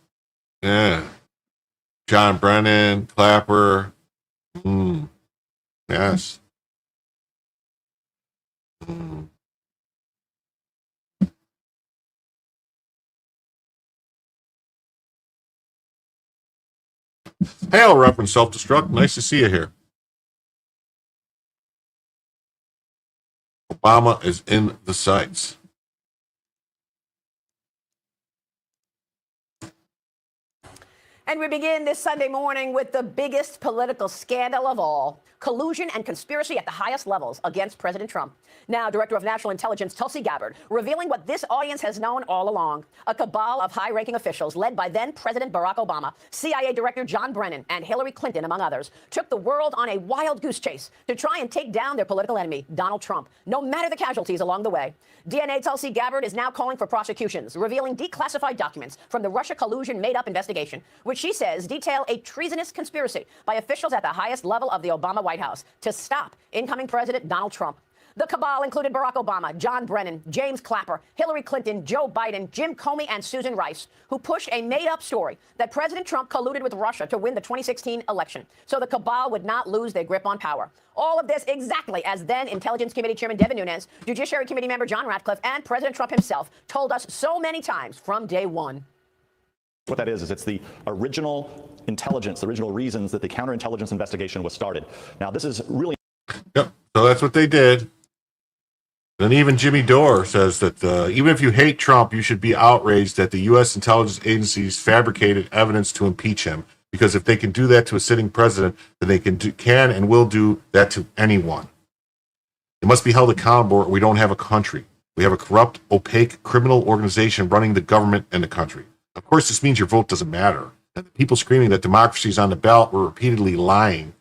[SPEAKER 6] Yeah. John Brennan, Clapper. Yes. Hail, Reverend Self-Destruct. Nice to see you here. Obama is in the sights.
[SPEAKER 12] And we begin this Sunday morning with the biggest political scandal of all: collusion and conspiracy at the highest levels against President Trump. Now, Director of National Intelligence Tulsi Gabbard revealing what this audience has known all along: a cabal of high-ranking officials led by then-President Barack Obama, CIA Director John Brennan, and Hillary Clinton, among others, took the world on a wild goose chase to try and take down their political enemy, Donald Trump, no matter the casualties along the way. DNA Tulsi Gabbard is now calling for prosecutions, revealing declassified documents from the Russia collusion made-up investigation, which she says detail a treasonous conspiracy by officials at the highest level of the Obama White House to stop incoming President Donald Trump. The cabal included Barack Obama, John Brennan, James Clapper, Hillary Clinton, Joe Biden, Jim Comey, and Susan Rice, who pushed a made-up story that President Trump colluded with Russia to win the 2016 election, so the cabal would not lose their grip on power. All of this exactly as then Intelligence Committee Chairman Devin Nunes, Judiciary Committee member John Ratcliffe, and President Trump himself told us so many times from day one.
[SPEAKER 13] What that is it's the original intelligence, the original reasons that the counterintelligence investigation was started. Now, this is really...
[SPEAKER 6] Yep, so that's what they did. And even Jimmy Dore says that even if you hate Trump, you should be outraged that the U.S. intelligence agencies fabricated evidence to impeach him. Because if they can do that to a sitting president, then they can and will do that to anyone. It must be held accountable or we don't have a country. We have a corrupt, opaque, criminal organization running the government and the country. Of course, this means your vote doesn't matter. And the people screaming that democracy is on the ballot were repeatedly lying.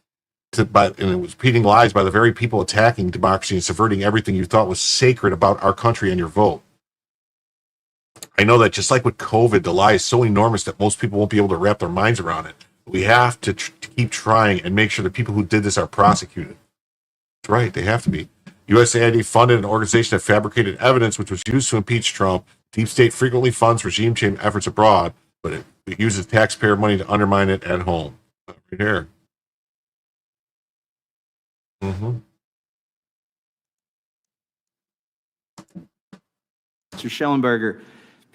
[SPEAKER 6] And it was repeating lies by the very people attacking democracy and subverting everything you thought was sacred about our country and your vote. I know that just like with COVID, the lie is so enormous that most people won't be able to wrap their minds around it. We have to keep trying and make sure the people who did this are prosecuted. That's right, they have to be. USAID funded an organization that fabricated evidence which was used to impeach Trump. Deep state frequently funds regime change efforts abroad, but it uses taxpayer money to undermine it at home. Right here.
[SPEAKER 14] Mr. Schellenberger,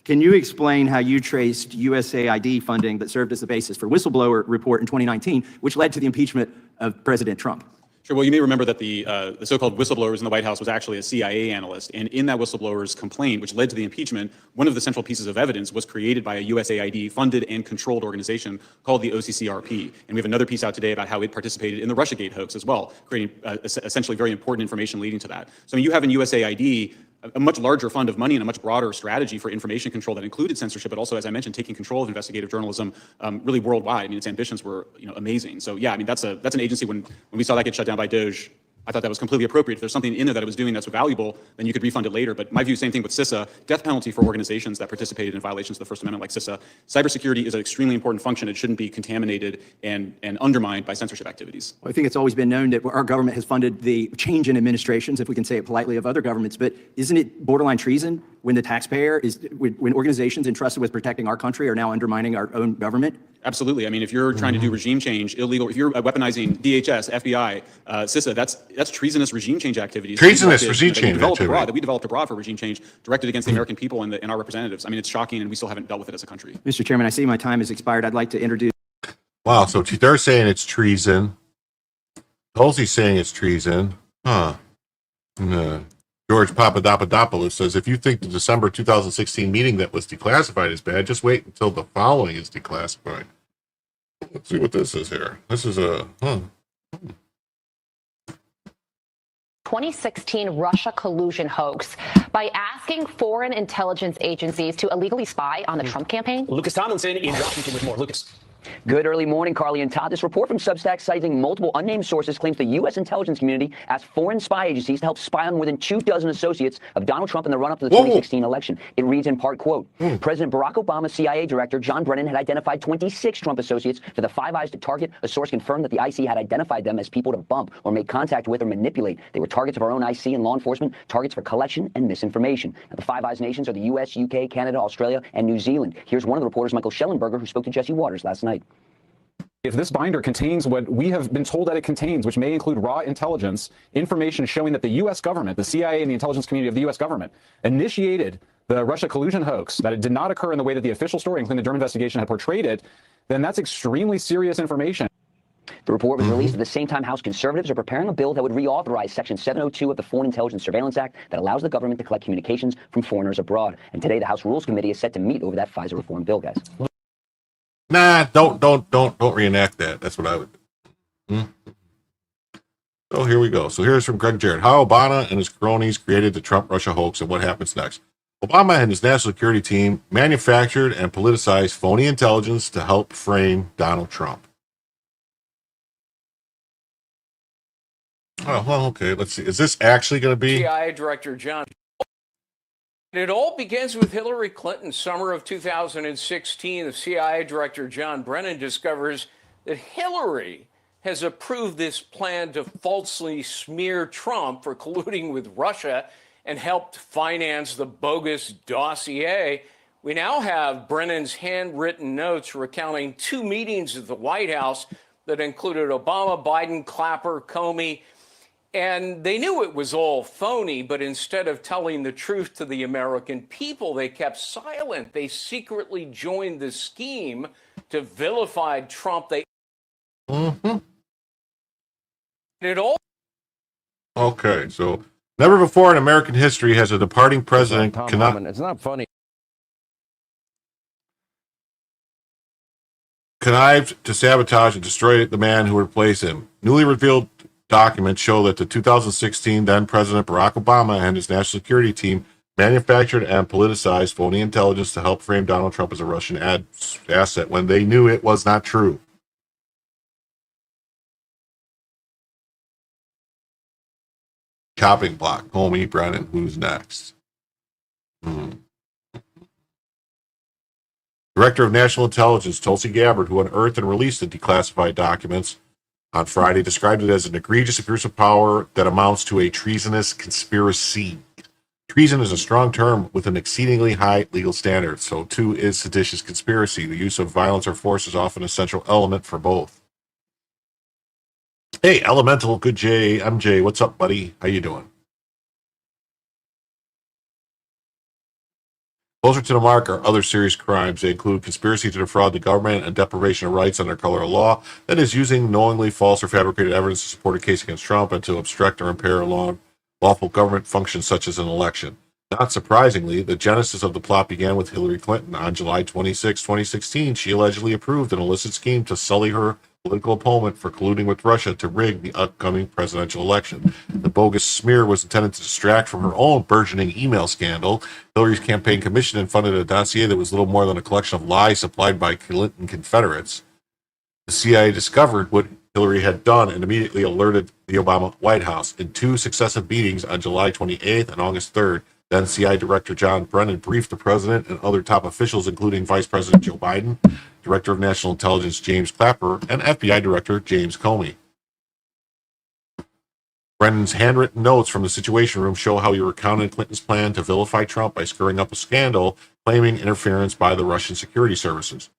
[SPEAKER 14] can you explain how you traced USAID funding that served as the basis for whistleblower report in 2019, which led to the impeachment of President Trump?
[SPEAKER 15] Sure. Well, you may remember that the so-called whistleblowers in the White House was actually a CIA analyst. And in that whistleblower's complaint, which led to the impeachment, one of the central pieces of evidence was created by a USAID-funded and controlled organization called the OCCRP. And we have another piece out today about how it participated in the Russiagate hoax as well, creating essentially very important information leading to that. So I mean, you have in USAID a much larger fund of money and a much broader strategy for information control that included censorship, but also, as I mentioned, taking control of investigative journalism really worldwide. I mean, its ambitions were amazing. So yeah, I mean, that's an agency. When we saw that get shut down by DOJ, I thought that was completely appropriate. If there's something in there that it was doing that's valuable, then you could refund it later. But my view, same thing with CISA, death penalty for organizations that participated in violations of the First Amendment like CISA. Cybersecurity is an extremely important function. It shouldn't be contaminated and undermined by censorship activities.
[SPEAKER 14] Well, I think it's always been known that our government has funded the change in administrations, if we can say it politely, of other governments. But isn't it borderline treason when the taxpayer when organizations entrusted with protecting our country are now undermining our own government?
[SPEAKER 15] Absolutely. I mean, if you're trying to do regime change, illegal, if you're weaponizing DHS, FBI, CISA, that's treasonous regime change activities.
[SPEAKER 6] Treasonous regime change
[SPEAKER 15] that we developed abroad for regime change directed against the American people and our representatives. I mean, it's shocking, and we still haven't dealt with it as a country.
[SPEAKER 14] Mr. Chairman, I see my time has expired. I'd like to introduce.
[SPEAKER 6] Wow, so they're saying it's treason. Tulsi's saying it's treason. George Papadopoulos says, if you think the December 2016 meeting that was declassified is bad, just wait until the following is declassified. Let's see what this is here. This is a,
[SPEAKER 16] 2016 Russia collusion hoax by asking foreign intelligence agencies to illegally spy on the Trump campaign?
[SPEAKER 17] Lucas Tomlinson in Washington with more. Lucas.
[SPEAKER 18] Good early morning, Carly and Todd. This report from Substack citing multiple unnamed sources claims the U.S. intelligence community asked foreign spy agencies to help spy on more than 24 associates of Donald Trump in the run-up to the 2016 election. It reads in part, quote, President Barack Obama's CIA director, John Brennan, had identified 26 Trump associates for the Five Eyes to target. A source confirmed that the IC had identified them as people to bump or make contact with or manipulate. They were targets of our own IC and law enforcement, targets for collection and misinformation. Now, the Five Eyes nations are the U.S., UK, Canada, Australia, and New Zealand. Here's one of the reporters, Michael Schellenberger, who spoke to Jesse Waters last night.
[SPEAKER 19] If this binder contains what we have been told that it contains, which may include raw intelligence, information showing that the U.S. government, the CIA and the intelligence community of the U.S. government, initiated the Russia collusion hoax, that it did not occur in the way that the official story, including the Durham investigation, had portrayed it, then that's extremely serious information.
[SPEAKER 18] The report was released at the same time House conservatives are preparing a bill that would reauthorize Section 702 of the Foreign Intelligence Surveillance Act that allows the government to collect communications from foreigners abroad. And today, the House Rules Committee is set to meet over that FISA reform bill, guys.
[SPEAKER 6] Nah, don't reenact that. That's what I would do. So here we go. So here's from Greg Jarrett. How Obama and his cronies created the Trump-Russia hoax and what happens next. Obama and his national security team manufactured and politicized phony intelligence to help frame Donald Trump. Oh, well, okay. Let's see. Is this actually going to be?
[SPEAKER 20] CIA Director John. It all begins with Hillary Clinton. Summer of 2016, the CIA Director John Brennan discovers that Hillary has approved this plan to falsely smear Trump for colluding with Russia and helped finance the bogus dossier. We now have Brennan's handwritten notes recounting 2 meetings at the White House that included Obama, Biden, Clapper, Comey. And they knew it was all phony, but instead of telling the truth to the American people, they kept silent. They secretly joined the scheme to vilify Trump. It all.
[SPEAKER 6] Okay, so never before in American history has a departing president
[SPEAKER 21] It's not funny.
[SPEAKER 6] connived to sabotage and destroy the man who replaced him. Newly revealed documents show that the 2016 then President Barack Obama and his national security team manufactured and politicized phony intelligence to help frame Donald Trump as a Russian asset when they knew it was not true. Chopping block. Comey, Brennan, who's next? Director of National Intelligence Tulsi Gabbard, who unearthed and released the declassified documents on Friday, described it as an egregious abuse of power that amounts to a treasonous conspiracy. Treason is a strong term with an exceedingly high legal standard. So too is seditious conspiracy. The use of violence or force is often a central element for both. Hey, Elemental, good J, MJ, what's up, buddy? How you doing? Closer to the mark are other serious crimes. They include conspiracy to defraud the government and deprivation of rights under color of law, that is, using knowingly false or fabricated evidence to support a case against Trump and to obstruct or impair lawful government functions such as an election. Not surprisingly, the genesis of the plot began with Hillary Clinton. On July 26, 2016, she allegedly approved an illicit scheme to sully her political opponent for colluding with Russia to rig the upcoming presidential election. The bogus smear was intended to distract from her own burgeoning email scandal. Hillary's campaign commissioned and funded a dossier that was little more than a collection of lies supplied by Clinton Confederates. The CIA discovered what Hillary had done and immediately alerted the Obama White House. In 2 successive meetings on July 28th and August 3rd, then CIA Director John Brennan briefed the president and other top officials, including Vice President Joe Biden, Director of National Intelligence James Clapper, and FBI Director James Comey. Brennan's handwritten notes from the Situation Room show how he recounted Clinton's plan to vilify Trump by stirring up a scandal, claiming interference by the Russian security services.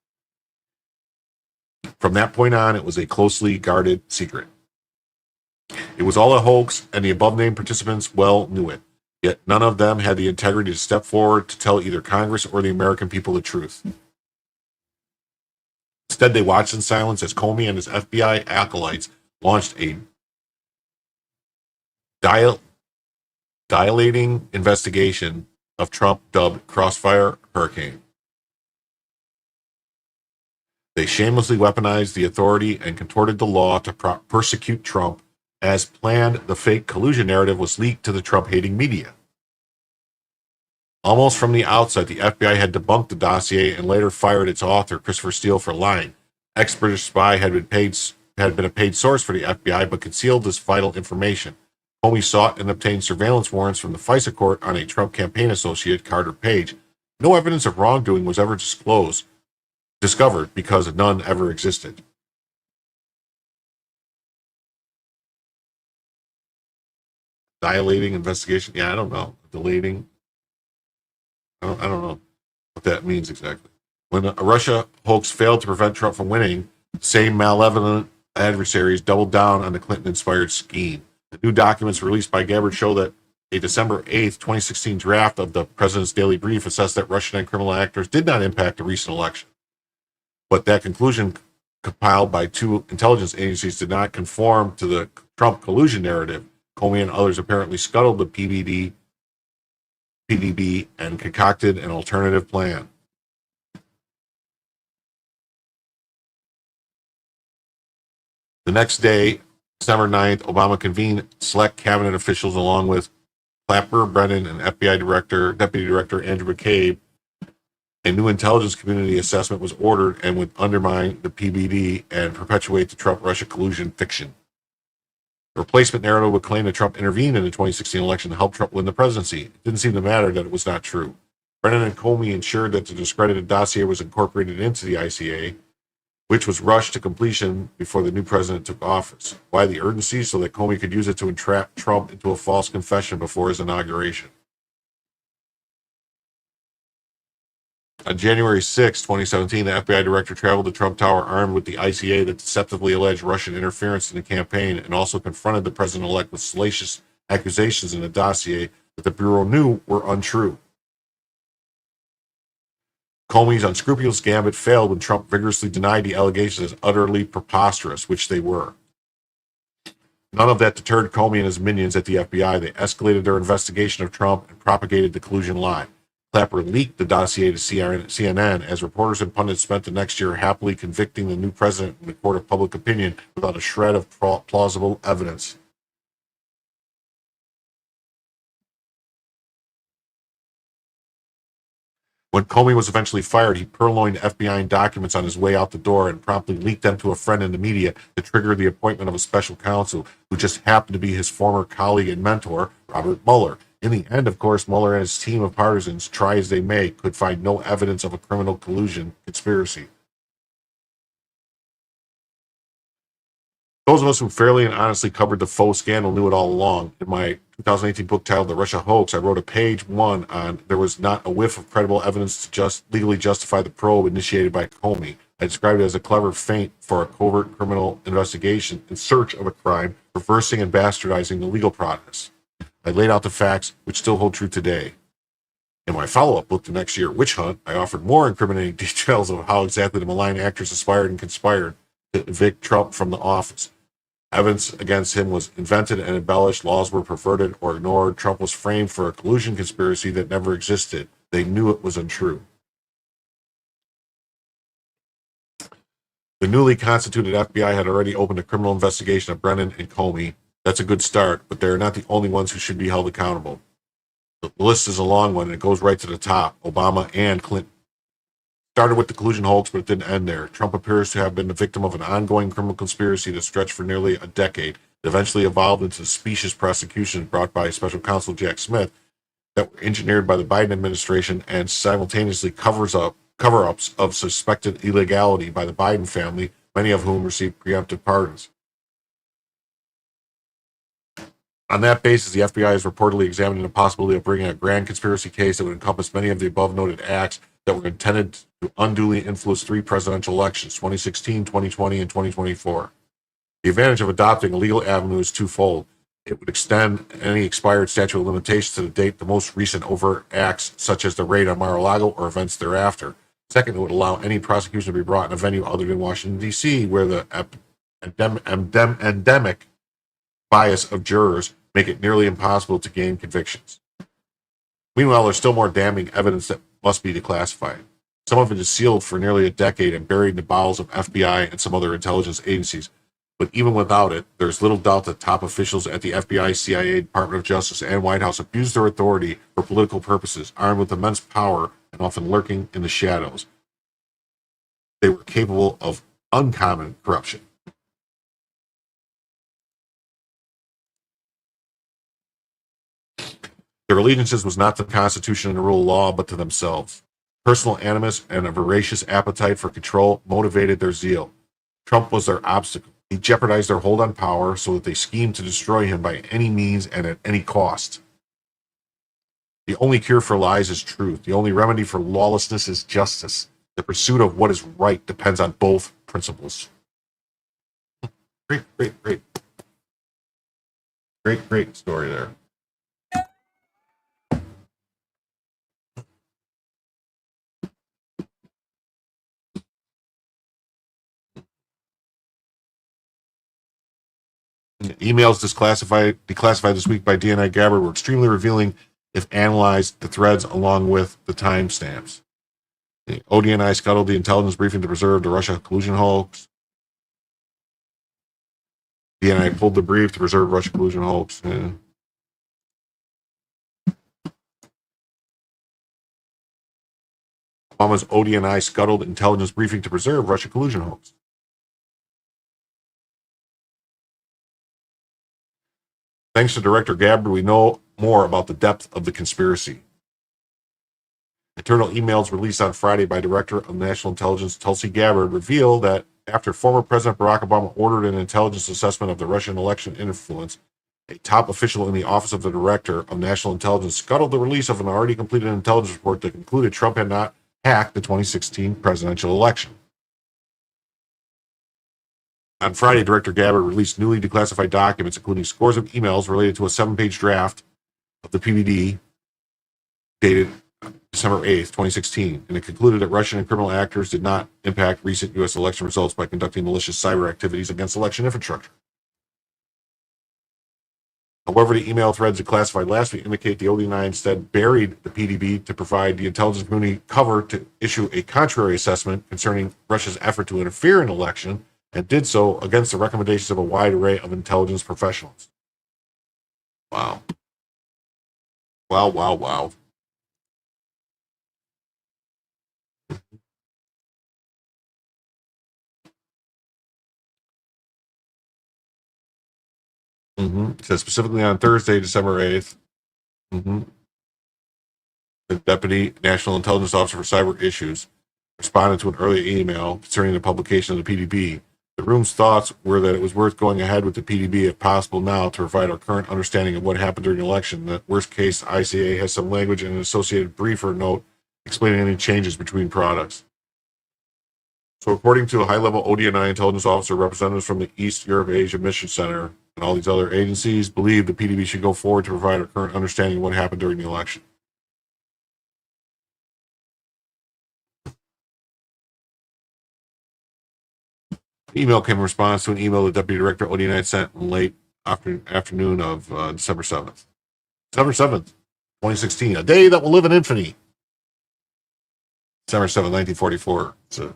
[SPEAKER 6] From that point on, it was a closely guarded secret. It was all a hoax, and the above-named participants well knew it. Yet none of them had the integrity to step forward to tell either Congress or the American people the truth. Instead, they watched in silence as Comey and his FBI acolytes launched a dilating investigation of Trump, dubbed Crossfire Hurricane. They shamelessly weaponized the authority and contorted the law to persecute Trump As planned, the fake collusion narrative was leaked to the Trump-hating media. Almost from the outset, the FBI had debunked the dossier and later fired its author, Christopher Steele, for lying. Ex-British spy had been a paid source for the FBI, but concealed this vital information. Comey sought and obtained surveillance warrants from the FISA court on a Trump campaign associate, Carter Page. No evidence of wrongdoing was ever discovered because none ever existed. Dilating investigation? Yeah, I don't know. Delating? I don't know what that means exactly. When a Russia hoax failed to prevent Trump from winning, the same malevolent adversaries doubled down on the Clinton-inspired scheme. The new documents released by Gabbard show that a December 8th, 2016 draft of the President's Daily Brief assessed that Russian and criminal actors did not impact the recent election. But that conclusion, compiled by two intelligence agencies, did not conform to the Trump collusion narrative. Comey and others apparently scuttled the PDB and concocted an alternative plan. The next day, December 9th, Obama convened select cabinet officials along with Clapper, Brennan, and FBI Deputy Director Andrew McCabe. A new intelligence community assessment was ordered and would undermine the PBD and perpetuate the Trump-Russia collusion fiction. The replacement narrative would claim that Trump intervened in the 2016 election to help Trump win the presidency. It didn't seem to matter that it was not true. Brennan and Comey ensured that the discredited dossier was incorporated into the ICA, which was rushed to completion before the new president took office. Why the urgency? So that Comey could use it to entrap Trump into a false confession before his inauguration. On January 6, 2017, the FBI director traveled to Trump Tower armed with the ICA that deceptively alleged Russian interference in the campaign and also confronted the president-elect with salacious accusations in the dossier that the Bureau knew were untrue. Comey's unscrupulous gambit failed when Trump vigorously denied the allegations as utterly preposterous, which they were. None of that deterred Comey and his minions at the FBI. They escalated their investigation of Trump and propagated the collusion lie. Clapper leaked the dossier to CNN as reporters and pundits spent the next year happily convicting the new president in the court of public opinion without a shred of plausible evidence. When Comey was eventually fired, he purloined FBI documents on his way out the door and promptly leaked them to a friend in the media to trigger the appointment of a special counsel who just happened to be his former colleague and mentor, Robert Mueller. In the end, of course, Mueller and his team of partisans, try as they may, could find no evidence of a criminal collusion conspiracy. Those of us who fairly and honestly covered the faux scandal knew it all along. In my 2018 book titled The Russia Hoax, I wrote a page 1 on there was not a whiff of credible evidence to just legally justify the probe initiated by Comey. I described it as a clever feint for a covert criminal investigation in search of a crime, reversing and bastardizing the legal process. I laid out the facts, which still hold true today. In my follow-up book the next year, Witch Hunt, I offered more incriminating details of how exactly the malign actors aspired and conspired to evict Trump from the office. Evidence against him was invented and embellished, laws were perverted or ignored. Trump was framed for a collusion conspiracy that never existed. They knew it was untrue. The newly constituted FBI had already opened a criminal investigation of Brennan and Comey. That's a good start, but they're not the only ones who should be held accountable. The list is a long one, and it goes right to the top, Obama and Clinton. Started with the collusion hoax, but it didn't end there. Trump appears to have been the victim of an ongoing criminal conspiracy that stretched for nearly a decade. It eventually evolved into specious prosecutions brought by special counsel Jack Smith that were engineered by the Biden administration and simultaneously cover-ups of suspected illegality by the Biden family, many of whom received preemptive pardons. On that basis, the FBI is reportedly examining the possibility of bringing a grand conspiracy case that would encompass many of the above-noted acts that were intended to unduly influence 3 presidential elections, 2016, 2020, and 2024. The advantage of adopting a legal avenue is twofold. It would extend any expired statute of limitations to the date the most recent overt acts, such as the raid on Mar-a-Lago or events thereafter. Second, it would allow any prosecution to be brought in a venue other than Washington, D.C., where the endemic bias of jurors make it nearly impossible to gain convictions. Meanwhile, there's still more damning evidence that must be declassified. Some of it is sealed for nearly a decade and buried in the bowels of FBI and some other intelligence agencies. But even without it, there's little doubt that top officials at the FBI, CIA, Department of Justice, and White House abused their authority for political purposes, armed with immense power and often lurking in the shadows. They were capable of uncommon corruption. Their allegiances was not to the Constitution and the rule of law, but to themselves. Personal animus and a voracious appetite for control motivated their zeal. Trump was their obstacle. He jeopardized their hold on power so that they schemed to destroy him by any means and at any cost. The only cure for lies is truth. The only remedy for lawlessness is justice. The pursuit of what is right depends on both principles. Great story there. Emails declassified this week by DNI Gabbard were extremely revealing if analyzed the threads along with the timestamps. The ODNI scuttled the intelligence briefing to preserve the Russia collusion hoax. DNI pulled the brief to preserve Russia collusion hoax. Obama's ODNI scuttled intelligence briefing to preserve Russia collusion hoax. Thanks to Director Gabbard, we know more about the depth of the conspiracy. Internal emails released on Friday by Director of National Intelligence Tulsi Gabbard reveal that after former President Barack Obama ordered an intelligence assessment of the Russian election influence, a top official in the Office of the Director of National Intelligence scuttled the release of an already completed intelligence report that concluded Trump had not hacked the 2016 presidential election. On Friday, Director Gabbard released newly declassified documents, including scores of emails related to a 7-page draft of the PVD dated December 8th, 2016, and it concluded that Russian and criminal actors did not impact recent U.S. election results by conducting malicious cyber activities against election infrastructure. However, the email threads declassified last week indicate the OD9 instead buried the PDB to provide the intelligence community cover to issue a contrary assessment concerning Russia's effort to interfere in the election, and did so against the recommendations of a wide array of intelligence professionals. Wow. Wow. It says specifically on Thursday, December 8th, the Deputy National Intelligence Officer for Cyber Issues responded to an earlier email concerning the publication of the PDB. The room's thoughts were that it was worth going ahead with the PDB if possible now to provide our current understanding of what happened during the election. That worst case, ICA has some language and an associated briefer note explaining any changes between products. So according to a high-level ODNI intelligence officer, representatives from the East Europe Asia Mission Center and all these other agencies believe the PDB should go forward to provide our current understanding of what happened during the election. The email came in response to an email the Deputy Director ODNI sent in late afternoon of December 7th. December 7th, 2016, a day that will live in infamy. December 7th, 1944. It's a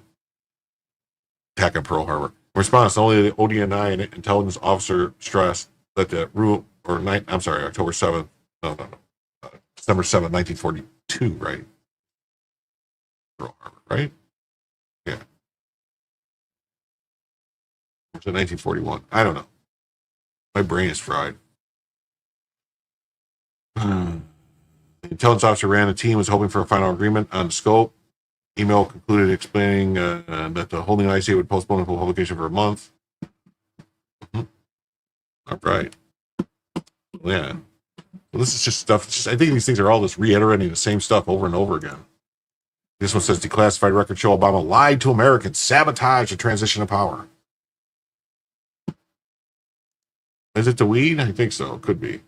[SPEAKER 6] attack on Pearl Harbor. In response, only the ODNI and intelligence officer stressed that the rule, October 7th, December 7th, 1942, right? Pearl Harbor, right? Yeah. So 1941. I don't know. My brain is fried. The intelligence officer ran a team, was hoping for a final agreement on the scope. Email concluded explaining that the holding ICA would postpone the publication for a month. All right. Yeah. Well, this is just stuff. I think these things are all just reiterating the same stuff over and over again. This one says declassified records show Obama lied to Americans, sabotaged the transition of power. Is it the weed? I think so. It could be.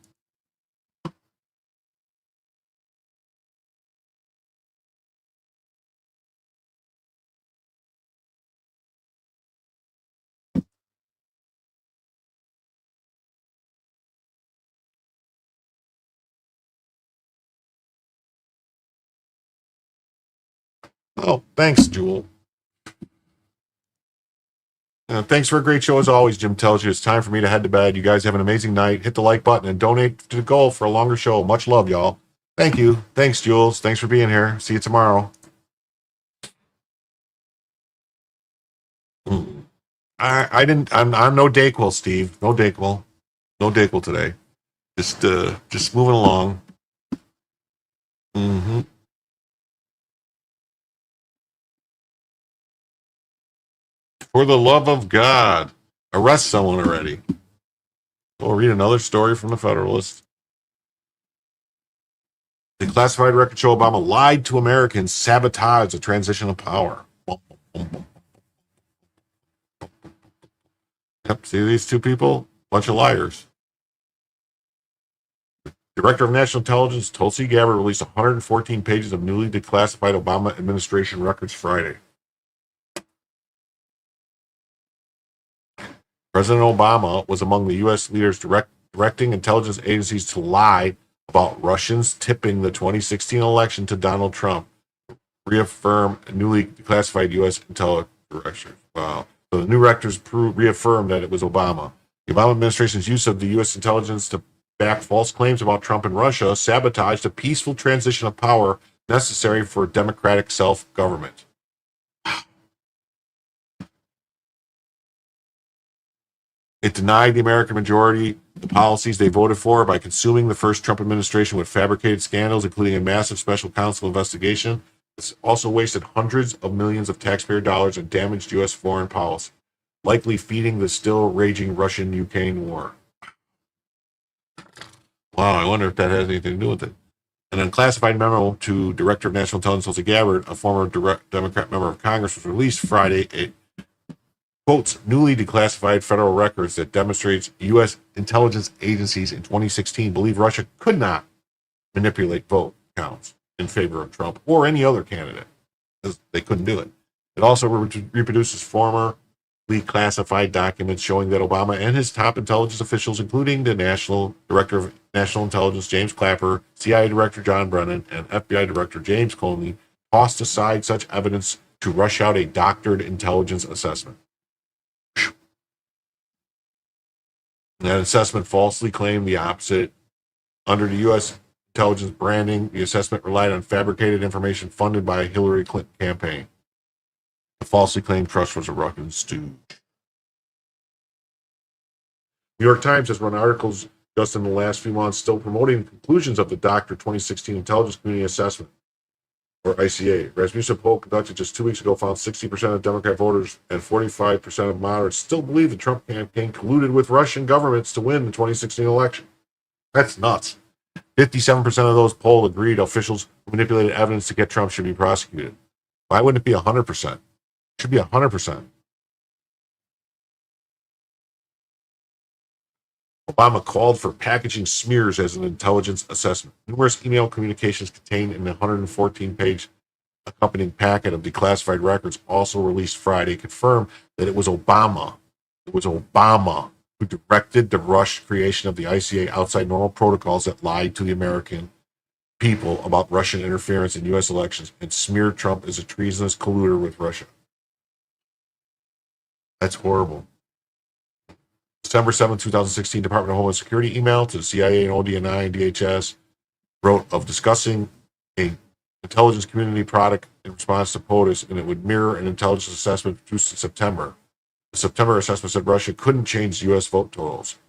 [SPEAKER 6] Oh, thanks, Jewel. Thanks for a great show as always, Jim tells you. It's time for me to head to bed. You guys have an amazing night. Hit the like button and donate to the goal for a longer show. Much love, y'all. Thank you. Thanks, Jules. Thanks for being here. See you tomorrow. I'm no Dayquil, Steve. No Dayquil. No Dayquil today. Just moving along. Mm-hmm. For the love of God, arrest someone already. We'll read another story from the Federalist. The classified record show Obama lied to Americans, sabotaged the transition of power. Yep, see these two people? Bunch of liars. Director of National Intelligence Tulsi Gabbard released 114 pages of newly declassified Obama administration records Friday. President Obama was among the U.S. leaders directing intelligence agencies to lie about Russians tipping the 2016 election to Donald Trump, reaffirm newly declassified U.S. intelligence directors. Wow. So the new records reaffirmed that it was Obama. The Obama administration's use of the U.S. intelligence to back false claims about Trump and Russia sabotaged a peaceful transition of power necessary for democratic self-government. It denied the American majority the policies they voted for by consuming the first Trump administration with fabricated scandals, including a massive special counsel investigation. It's also wasted hundreds of millions of taxpayer dollars and damaged U.S. foreign policy, likely feeding the still raging Russian-Ukraine war. Wow, I wonder if that has anything to do with it. An unclassified memo to Director of National Intelligence Tulsi Gabbard, a former Democrat member of Congress, was released Friday. It quotes newly declassified federal records that demonstrates U.S. intelligence agencies in 2016 believe Russia could not manipulate vote counts in favor of Trump or any other candidate, because they couldn't do it. It also reproduces formerly classified documents showing that Obama and his top intelligence officials, including the National Director of National Intelligence James Clapper, CIA Director John Brennan, and FBI Director James Comey, tossed aside such evidence to rush out a doctored intelligence assessment. That assessment falsely claimed the opposite. Under the U.S. intelligence branding, the assessment relied on fabricated information funded by a Hillary Clinton campaign. The falsely claimed trust was a Russian stooge. New York Times has run articles just in the last few months still promoting the conclusions of the Doctor 2016 Intelligence Community Assessment, or ICA. Rasmussen poll conducted just 2 weeks ago found 60% of Democrat voters and 45% of moderates still believe the Trump campaign colluded with Russian governments to win the 2016 election. That's nuts. 57% of those polled agreed officials who manipulated evidence to get Trump should be prosecuted. Why wouldn't it be 100%? It should be 100%. Obama called for packaging smears as an intelligence assessment. Numerous email communications contained in the 114-page accompanying packet of declassified records also released Friday confirmed that it was Obama. It was Obama who directed the rushed creation of the ICA outside normal protocols that lied to the American people about Russian interference in U.S. elections and smeared Trump as a treasonous colluder with Russia. That's horrible. December 7, 2016, Department of Homeland Security email to the CIA and ODNI and DHS wrote of discussing a intelligence community product in response to POTUS, and it would mirror an intelligence assessment produced in September. The September assessment said Russia couldn't change U.S. vote totals.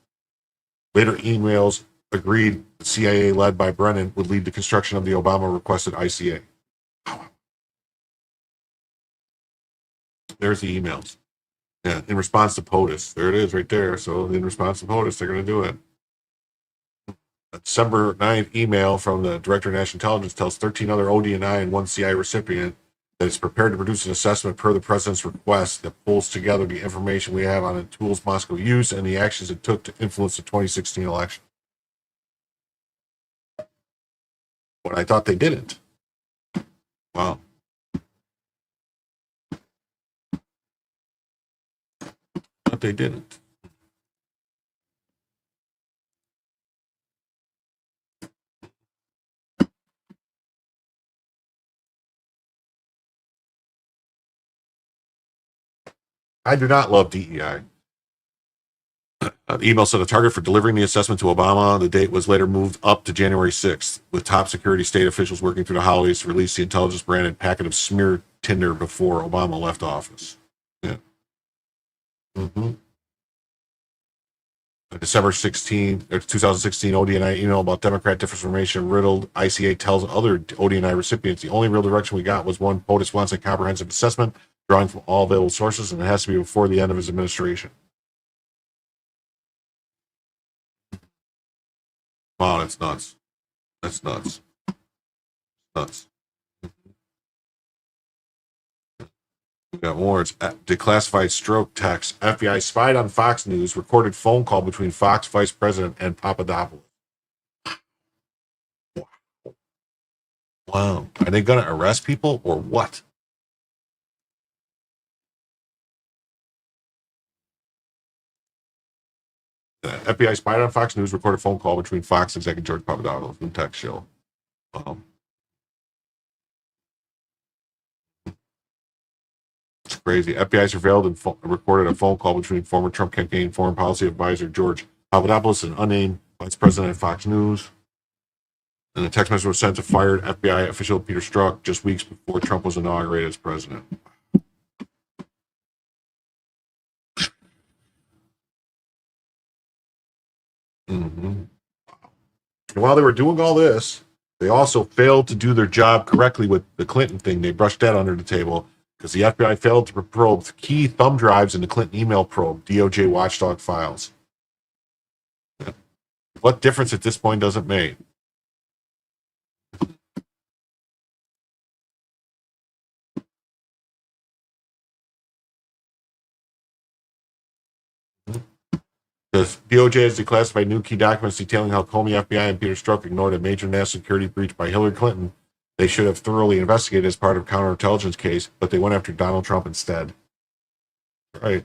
[SPEAKER 6] Later emails agreed the CIA, led by Brennan, would lead the construction of the Obama-requested ICA. There's the emails. Yeah, in response to POTUS. There it is right there. So in response to POTUS, they're going to do it. A December 9th email from the Director of National Intelligence tells 13 other ODNI and one CIA recipient that it's prepared to produce an assessment per the President's request that pulls together the information we have on the tools Moscow used and the actions it took to influence the 2016 election. But I thought they didn't. Wow. But they didn't. I do not love DEI. The email said a target for delivering the assessment to Obama. The date was later moved up to January 6th, with top security state officials working through the holidays to release the intelligence branded packet of smear tinder before Obama left office. Yeah. December 16, 2016, ODNI email about Democrat disinformation riddled. ICA tells other ODNI recipients the only real direction we got was one. POTUS wants a comprehensive assessment, drawing from all available sources, and it has to be before the end of his administration. Wow, that's nuts. That's nuts. Nuts. We got more. It's declassified stroke text. FBI spied on Fox News, recorded phone call between Fox Vice President and Papadopoulos. Wow. Are they going to arrest people or what? FBI spied on Fox News, recorded phone call between Fox executive George Papadopoulos and text show. It's crazy. FBI surveilled and recorded a phone call between former Trump campaign foreign policy advisor George Papadopoulos and unnamed vice president at Fox News. And the text message was sent to fired FBI official Peter Strzok just weeks before Trump was inaugurated as president. And while they were doing all this, they also failed to do their job correctly with the Clinton thing. They brushed that under the table because the FBI failed to probe key thumb drives in the Clinton email probe, DOJ watchdog files. What difference at this point does it make? The DOJ has declassified new key documents detailing how Comey, FBI, and Peter Strzok ignored a major national security breach by Hillary Clinton. They should have thoroughly investigated as part of a counterintelligence case, but they went after Donald Trump instead. Right.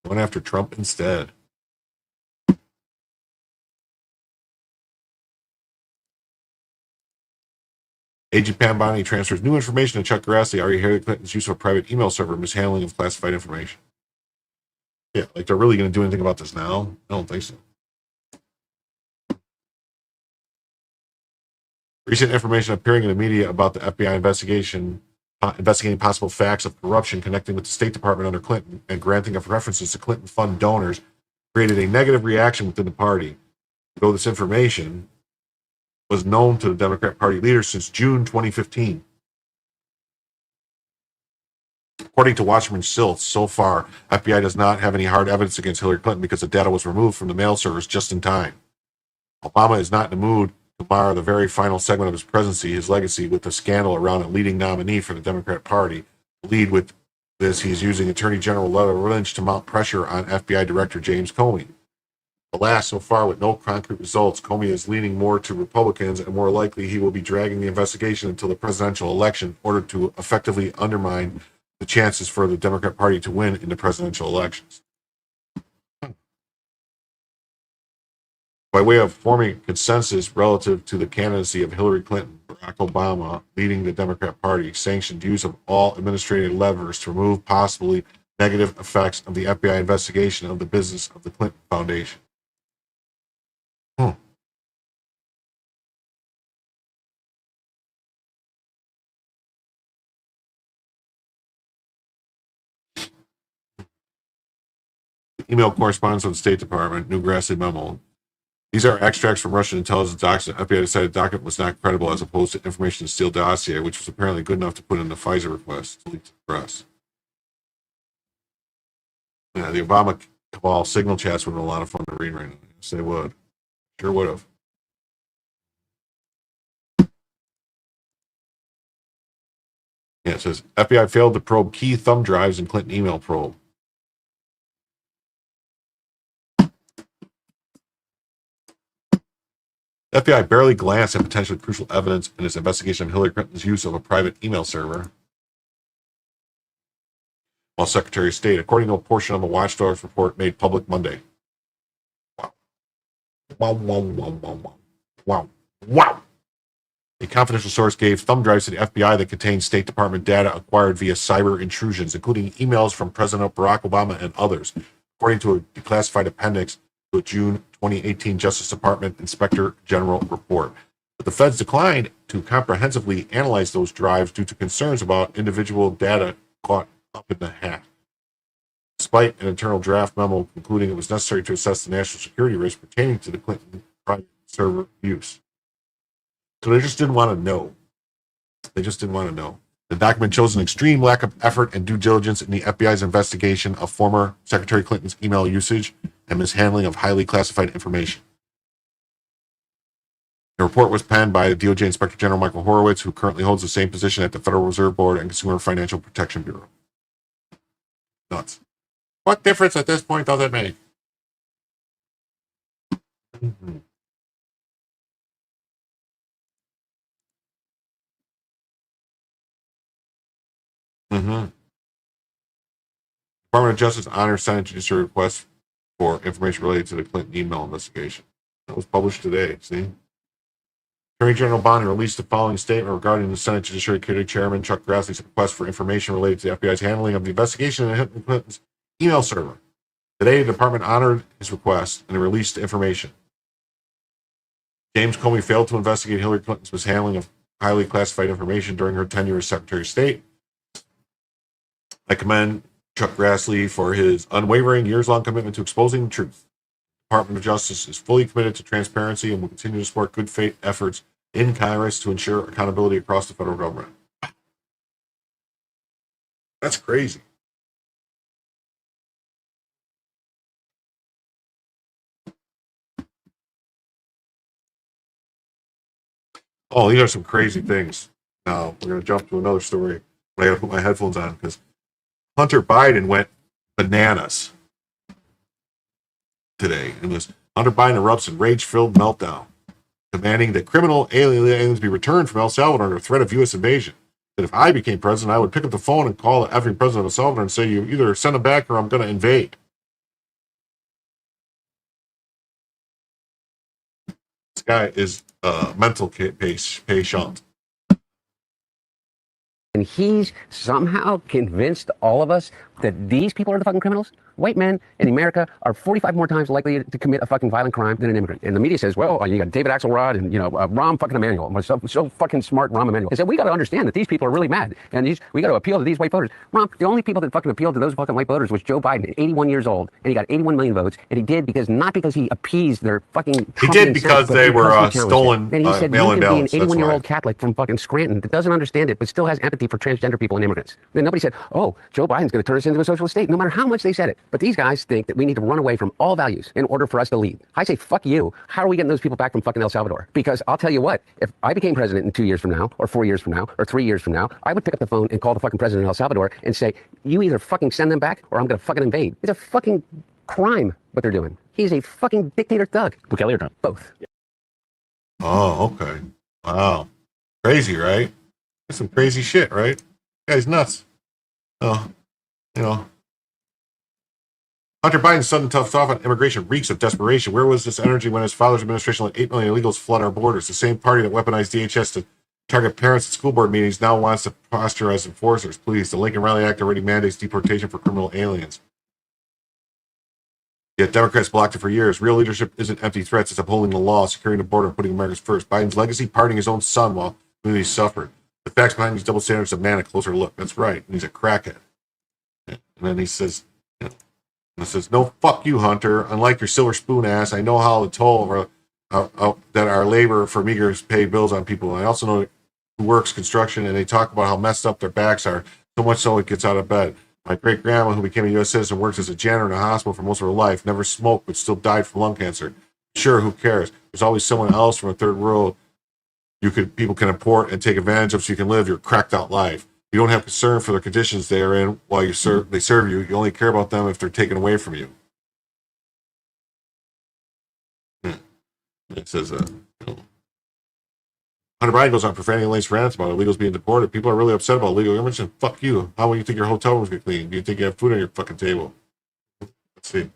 [SPEAKER 6] They went after Trump instead. AG Pam Bondi transfers new information to Chuck Grassley. Are you Hillary Clinton's use of a private email server, mishandling of classified information? Yeah, like they're really going to do anything about this now? I don't think so. Recent information appearing in the media about the FBI investigating possible facts of corruption connecting with the State Department under Clinton and granting of references to Clinton fund donors created a negative reaction within the party. Though this information was known to the Democrat Party leaders since June 2015. According to Watchman Siltz, so far, FBI does not have any hard evidence against Hillary Clinton because the data was removed from the mail servers just in time. Obama is not in the mood to mar the very final segment of his presidency, his legacy, with the scandal around a leading nominee for the Democrat Party. To lead with this, he's using Attorney General Loretta Lynch to mount pressure on FBI Director James Comey. Alas, so far, with no concrete results, Comey is leaning more to Republicans, and more likely he will be dragging the investigation until the presidential election in order to effectively undermine the chances for the Democrat Party to win in the presidential elections. By way of forming a consensus relative to the candidacy of Hillary Clinton, Barack Obama, leading the Democrat Party, sanctioned use of all administrative levers to remove possibly negative effects of the FBI investigation of the business of the Clinton Foundation. Email correspondence with the State Department, new Grassley memo. These are extracts from Russian intelligence documents. FBI decided the document was not credible as opposed to information in the Steele dossier, which was apparently good enough to put in the FISA request to leak to the press. Yeah, the Obama cabal signal chats would have been a lot of fun to read right now. Yes, they would. Sure would have. Yeah, it says FBI failed to probe key thumb drives in Clinton email probe. The FBI barely glanced at potentially crucial evidence in its investigation of Hillary Clinton's use of a private email server while Secretary of State, according to a portion of a watchdog's report made public Monday. Wow. Wow, wow, wow, wow, wow. Wow. Wow. A confidential source gave thumb drives to the FBI that contained State Department data acquired via cyber intrusions, including emails from President Barack Obama and others, according to a declassified appendix to a June 2018 Justice Department Inspector General report. But the feds declined to comprehensively analyze those drives due to concerns about individual data caught up in the hack. Despite an internal draft memo concluding it was necessary to assess the national security risk pertaining to the Clinton private server use. So they just didn't want to know. They just didn't want to know. The document shows an extreme lack of effort and due diligence in the FBI's investigation of former Secretary Clinton's email usage and mishandling of highly classified information. The report was penned by the DOJ Inspector General Michael Horowitz, who currently holds the same position at the Federal Reserve Board and Consumer Financial Protection Bureau. Nuts. What difference at this point does it make? Mm-hmm. Department of Justice honors Senate judiciary request for information related to the Clinton email investigation. That was published today. See? Attorney General Bonner released the following statement regarding the Senate Judiciary Committee Chairman Chuck Grassley's request for information related to the FBI's handling of the investigation into Hillary Clinton's email server. Today, the department honored his request and released the information. James Comey failed to investigate Hillary Clinton's mishandling of highly classified information during her tenure as Secretary of State. I commend Chuck Grassley for his unwavering, years-long commitment to exposing the truth. The Department of Justice is fully committed to transparency and will continue to support good faith efforts in Congress to ensure accountability across the federal government. That's crazy. Oh, these are some crazy things. Now, we're going to jump to another story, but I got to put my headphones on because Hunter Biden went bananas today. And this Hunter Biden erupts in rage-filled meltdown, demanding that criminal aliens be returned from El Salvador under threat of U.S. invasion. That if I became president, I would pick up the phone and call the effing president of El Salvador and say, you either send them back or I'm going to invade. This guy is a mental patient.
[SPEAKER 21] And he's somehow convinced all of us that these people are the fucking criminals. White men in America are 45 more times likely to commit a fucking violent crime than an immigrant. And the media says, well, you got David Axelrod and, Rahm fucking Emanuel. So fucking smart, Rahm Emanuel. They said, we got to understand that these people are really mad. And we got to appeal to these white voters. Rahm, the only people that fucking appealed to those fucking white voters was Joe Biden, 81 years old. And he got 81 million votes. And he did not because he appeased their fucking
[SPEAKER 6] He did because they were stolen
[SPEAKER 21] and he said,
[SPEAKER 6] mail-in
[SPEAKER 21] you can be an
[SPEAKER 6] ballots.
[SPEAKER 21] 81-year-old Catholic from fucking Scranton that doesn't understand it, but still has empathy for transgender people and immigrants. Then nobody said, oh, Joe Biden's going to turn us into a socialist state, no matter how much they said it. But these guys think that we need to run away from all values in order for us to lead. I say, fuck you. How are we getting those people back from fucking El Salvador? Because I'll tell you what, if I became president in 2 years from now, or 4 years from now, or 3 years from now, I would pick up the phone and call the fucking president of El Salvador and say, you either fucking send them back or I'm going to fucking invade. It's a fucking crime what they're doing. He's a fucking dictator thug. Bukele or Trump? Both.
[SPEAKER 6] Oh, okay. Wow. Crazy, right? That's some crazy shit, right? This guy's nuts. Oh, Hunter Biden's sudden tough off on immigration reeks of desperation. Where was this energy when his father's administration let 8 million illegals flood our borders? The same party that weaponized DHS to target parents at school board meetings now wants to posture as enforcers. Please, the Lincoln Riley Act already mandates deportation for criminal aliens. Yet Democrats blocked it for years. Real leadership isn't empty threats. It's upholding the law, securing the border, and putting Americans first. Biden's legacy, pardoning his own son while communities suffered. The facts behind these double standards demand a closer look. That's right. And he's a crackhead. And then he says, no, fuck you, Hunter. Unlike your silver spoon ass, I know how to toll that our labor for meager pay bills on people. I also know who works construction, and they talk about how messed up their backs are, so much so it gets out of bed. My great-grandma, who became a U.S. citizen, works as a janitor in a hospital for most of her life, never smoked, but still died from lung cancer. Sure, who cares? There's always someone else from a third world people can import and take advantage of so you can live your cracked-out life. You don't have concern for the conditions they are in while they serve you. You only care about them if they're taken away from you. It says, Hunter Biden goes on profanity and lays rants about illegals being deported. People are really upset about illegal immigration. Fuck you. How will you think your hotel rooms get clean? Do you think you have food on your fucking table? Let's see.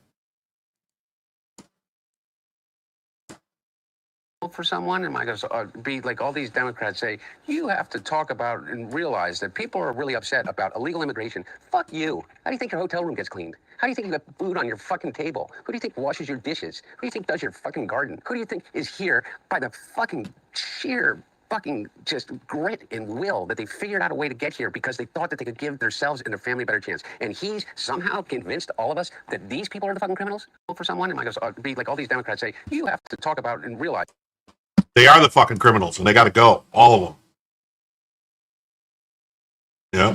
[SPEAKER 21] for someone, and I goes, be like all these Democrats say, you have to talk about and realize that people are really upset about illegal immigration. Fuck you. How do you think your hotel room gets cleaned? How do you think you got food on your fucking table? Who do you think washes your dishes? Who do you think does your fucking garden? Who do you think is here by the fucking sheer fucking just grit and will that they figured out a way to get here because they thought that they could give themselves and their family a better chance. And he's somehow convinced all of us that these people are the fucking criminals for someone. And I goes, be like all these Democrats say, you have to talk about and realize they are the fucking criminals and they got to go. All of them. Yeah.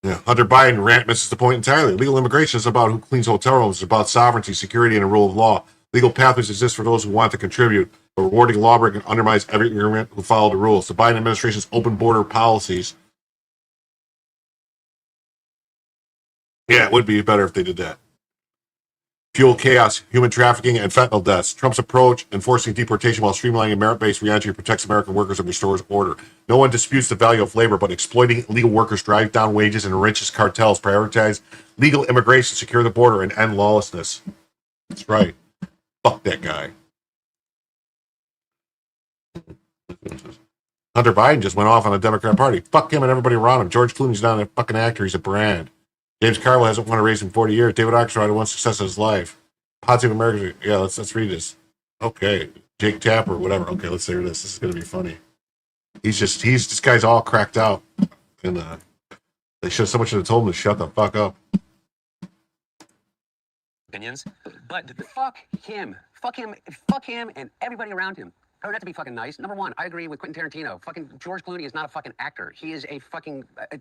[SPEAKER 21] Yeah. Hunter Biden rant misses the point entirely. Legal immigration is about who cleans hotel rooms. It's about sovereignty, security, and the rule of law. Legal pathways exist for those who want to contribute, but rewarding lawbreaking undermines every immigrant who followed the rules. The Biden administration's open border policies. Yeah, it would be better if they did that. Fuel chaos, human trafficking, and fentanyl deaths. Trump's approach, enforcing deportation while streamlining merit-based reentry, protects American workers and restores order. No one disputes the value of labor, but exploiting illegal workers drives down wages and enriches cartels. Prioritize legal immigration, secure the border, and end lawlessness. That's right. Fuck that guy. Hunter Biden just went off on the Democrat Party. Fuck him and everybody around him. George Clooney's not a fucking actor. He's a brand. James Carville hasn't won a race in 40 years. David Axelrod had one success in his life. Positive America. Yeah, let's read this. Okay. Jake Tapper, whatever. Okay, let's hear this. This is going to be funny. This guy's all cracked out. And they so much have told him to shut the fuck up.
[SPEAKER 18] Opinions, but fuck him and everybody around him. I don't have to be fucking nice. Number one, I agree with Quentin Tarantino. Fucking George Clooney is not a fucking actor. He is a fucking, I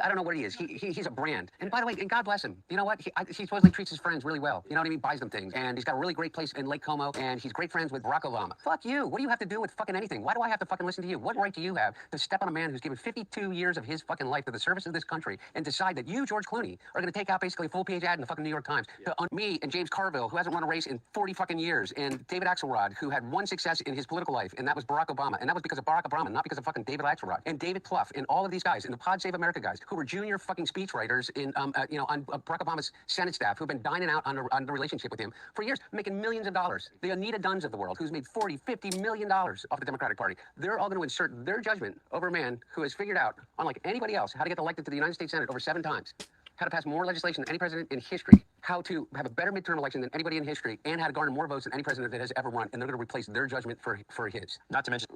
[SPEAKER 18] don't know what he is. He's a brand. And by the way, and God bless him. You know what? He supposedly treats his friends really well. You know what I mean? Buys them things. And he's got a really great place in Lake Como. And he's great friends with Barack Obama. Fuck you. What do you have to do with fucking anything? Why do I have to fucking listen to you? What right do you have to step on a man who's given 52 years of his fucking life to the service of this country and decide that you, George Clooney, are going to take out basically a full-page ad in the fucking New York Times to me and James Carville, who hasn't won a race in 40 fucking years, and David Axelrod, who had one success in his political life, and that was Barack Obama, and that was because of Barack Obama, not because of fucking David Axelrod and David Plouffe and all of these guys and the Pod Save America guys who were junior fucking speechwriters in on Barack Obama's Senate staff who've been dining out on the relationship with him for years, making millions of dollars. The Anita Dunns of the world, who's made $40-50 million off the Democratic Party, they're all going to insert their judgment over a man who has figured out, unlike anybody else, how to get elected to the United States Senate over 7 times. How to pass more legislation than any president in history, how to have a better midterm election than anybody in history, and how to garner more votes than any president that has ever run. And they're going to replace their judgment for his. Not to mention,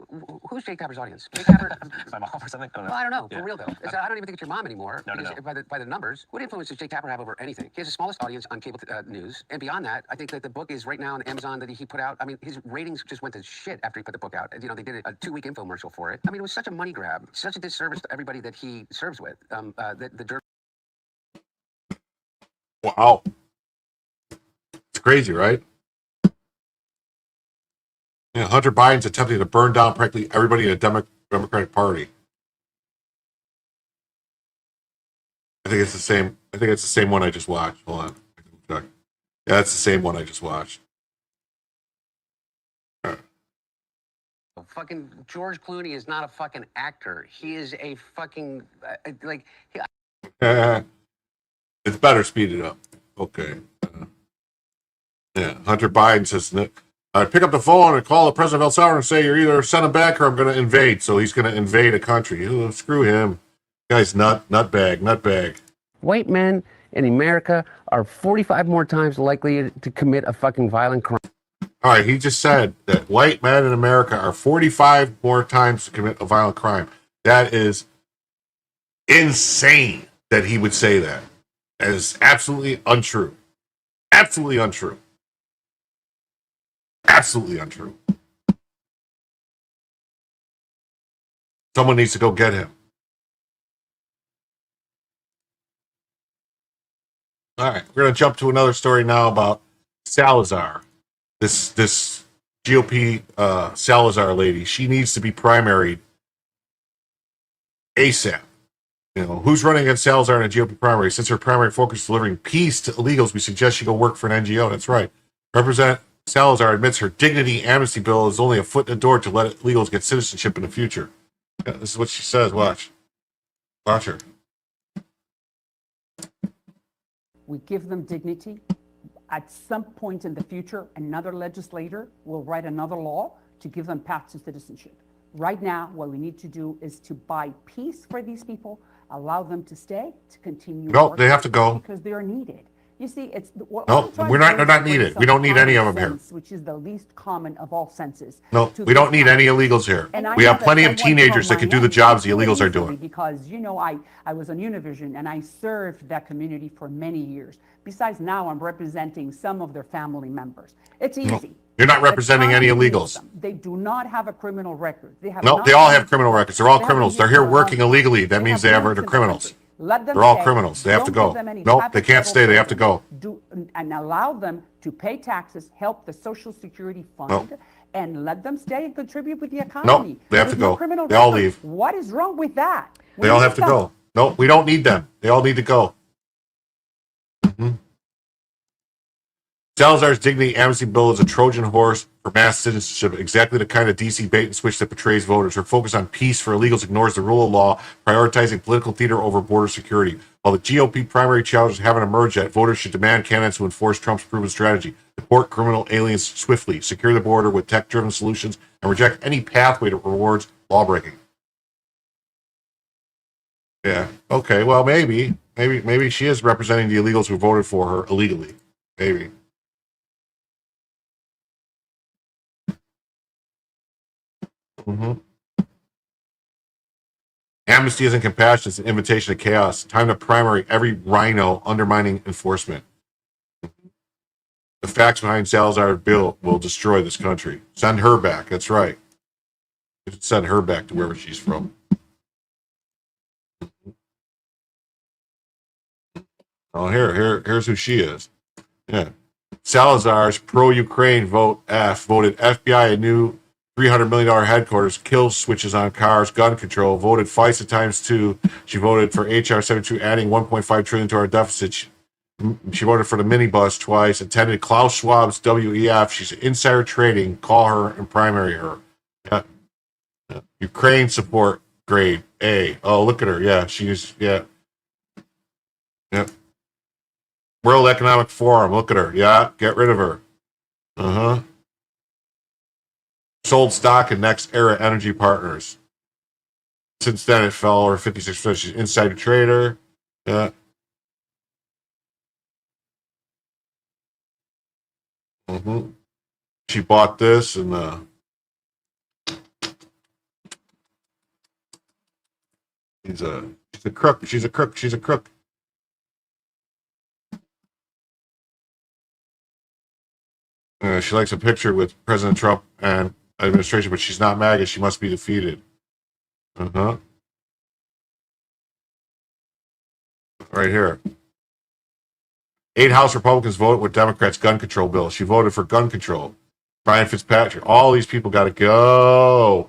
[SPEAKER 18] who's Jake Tapper's audience? Jake Tapper?
[SPEAKER 17] My mom or something? I don't know.
[SPEAKER 18] Well, I don't know.
[SPEAKER 17] Yeah.
[SPEAKER 18] For real, though. I don't even think it's your mom anymore.
[SPEAKER 17] No.
[SPEAKER 18] By the numbers. What influence does Jake Tapper have over anything? He has the smallest audience on cable news. And beyond that, I think that the book is right now on Amazon that he put out. I mean, his ratings just went to shit after he put the book out. You know, they did a 2-week infomercial for it. I mean, it was such a money grab, such a disservice to everybody that he serves with. The
[SPEAKER 6] Wow. It's crazy, right? Yeah, Hunter Biden's attempting to burn down practically everybody in the Democratic Party. I think it's the same. I think it's the same one I just watched. Hold on. Yeah, that's the same one I just watched.
[SPEAKER 18] Fucking George Clooney is not a fucking actor. He is a fucking
[SPEAKER 6] It's better speed it up. Okay. Yeah, Hunter Biden says, pick up the phone and call the president of El Salvador and say you're either send him back or I'm going to invade. So he's going to invade a country. Oh, screw him. Guy's nutbag.
[SPEAKER 21] White men in America are 45 more times likely to commit a fucking violent crime.
[SPEAKER 6] All right, he just said that white men in America are 45 more times to commit a violent crime. That is insane that he would say that. That is absolutely untrue. Absolutely untrue. Absolutely untrue. Someone needs to go get him. All right, we're going to jump to another story now about Salazar. This GOP Salazar lady, she needs to be primaried ASAP. You know, who's running against Salazar in a GOP primary? Since her primary focus is delivering peace to illegals, we suggest she go work for an NGO. That's right. Representative Salazar admits her dignity amnesty bill is only a foot in the door to let illegals get citizenship in the future. Yeah, this is what she says. Watch her.
[SPEAKER 1] We give them dignity. At some point in the future, another legislator will write another law to give them paths to citizenship. Right now, what we need to do is to buy peace for these people, allow them to stay, to continue.
[SPEAKER 6] No, they have to go.
[SPEAKER 1] Because they are needed. You see, it's what
[SPEAKER 6] No,
[SPEAKER 1] I'm trying
[SPEAKER 6] we're
[SPEAKER 1] to
[SPEAKER 6] not.
[SPEAKER 1] do
[SPEAKER 6] They're
[SPEAKER 1] is
[SPEAKER 6] not
[SPEAKER 1] bring
[SPEAKER 6] needed.
[SPEAKER 1] some
[SPEAKER 6] We don't need any of them
[SPEAKER 1] common
[SPEAKER 6] here.
[SPEAKER 1] sense, which is the least common of all senses.
[SPEAKER 6] No,
[SPEAKER 1] to
[SPEAKER 6] we
[SPEAKER 1] this
[SPEAKER 6] don't need any illegals here.
[SPEAKER 1] And I
[SPEAKER 6] We
[SPEAKER 1] know
[SPEAKER 6] have
[SPEAKER 1] that
[SPEAKER 6] plenty of
[SPEAKER 1] someone
[SPEAKER 6] teenagers
[SPEAKER 1] from
[SPEAKER 6] that can do the
[SPEAKER 1] Miami
[SPEAKER 6] jobs the
[SPEAKER 1] can do it
[SPEAKER 6] illegals are
[SPEAKER 1] easily
[SPEAKER 6] doing.
[SPEAKER 1] Because, you know, I was on Univision and I served that community for many years. Besides, now I'm representing some of their family members. It's
[SPEAKER 6] No,
[SPEAKER 1] easy.
[SPEAKER 6] you're not
[SPEAKER 1] The
[SPEAKER 6] representing any
[SPEAKER 1] economy needs
[SPEAKER 6] illegals.
[SPEAKER 1] them. They do not have a criminal record. They have
[SPEAKER 6] No,
[SPEAKER 1] not
[SPEAKER 6] they all
[SPEAKER 1] been
[SPEAKER 6] have criminal
[SPEAKER 1] deported.
[SPEAKER 6] records. They're all
[SPEAKER 1] They haven't
[SPEAKER 6] criminals. They're
[SPEAKER 1] been
[SPEAKER 6] here
[SPEAKER 1] for a long
[SPEAKER 6] working
[SPEAKER 1] time.
[SPEAKER 6] illegally. That
[SPEAKER 1] They
[SPEAKER 6] means
[SPEAKER 1] have
[SPEAKER 6] they're
[SPEAKER 1] roots in the
[SPEAKER 6] criminals.
[SPEAKER 1] country. Let them
[SPEAKER 6] They're all
[SPEAKER 1] stay.
[SPEAKER 6] criminals. They have to
[SPEAKER 1] Don't give
[SPEAKER 6] go.
[SPEAKER 1] them any
[SPEAKER 6] Nope,
[SPEAKER 1] type
[SPEAKER 6] they
[SPEAKER 1] of
[SPEAKER 6] can't
[SPEAKER 1] federal
[SPEAKER 6] stay. They have to
[SPEAKER 1] program.
[SPEAKER 6] go.
[SPEAKER 1] And allow them to pay taxes, help the Social Security Fund,
[SPEAKER 6] Nope.
[SPEAKER 1] and let them stay and contribute with the economy.
[SPEAKER 6] Nope, they have
[SPEAKER 1] With
[SPEAKER 6] to
[SPEAKER 1] no
[SPEAKER 6] go.
[SPEAKER 1] criminal
[SPEAKER 6] They all
[SPEAKER 1] record.
[SPEAKER 6] leave.
[SPEAKER 1] What is wrong with that?
[SPEAKER 6] They all have to go. No, we don't need them. They all need to go. Salazar's dignity amnesty bill is a Trojan horse for mass citizenship, exactly the kind of DC bait and switch that betrays voters. Her focus on peace for illegals ignores the rule of law, prioritizing political theater over border security. While the GOP primary challenges haven't emerged yet, voters should demand candidates who enforce Trump's proven strategy, deport criminal aliens swiftly, secure the border with tech-driven solutions, and reject any pathway that rewards lawbreaking. Yeah. Okay. Well, maybe she is representing the illegals who voted for her illegally. Maybe. Amnesty isn't compassion, it's an invitation to chaos. Time to primary every rhino undermining enforcement. The facts behind Salazar's bill will destroy this country. Send her back, that's right. You should send her back to wherever she's from. Oh, here's who she is. Yeah. Salazar's pro-Ukraine vote F voted FBI a new $300 million headquarters, kill switches on cars, gun control, voted FISA ×2. She voted for HR 72, adding $1.5 trillion to our deficit. She voted for the minibus twice, attended Klaus Schwab's WEF. She's insider trading. Call her and primary her. Yeah. Ukraine support grade A. Oh, look at her. Yeah, she's, yeah. Yep. World Economic Forum. Look at her. Yeah, get rid of her. Sold stock in Next Era Energy Partners. Since then, it fell over 56%. She's an insider trader. Yeah. She bought this and she's a crook. She's a crook. She's a crook. She likes a picture with President Trump and administration, but she's not MAGA. She must be defeated. Right here. 8 House Republicans voted with Democrats' gun control bill. She voted for gun control. Brian Fitzpatrick. All these people got to go.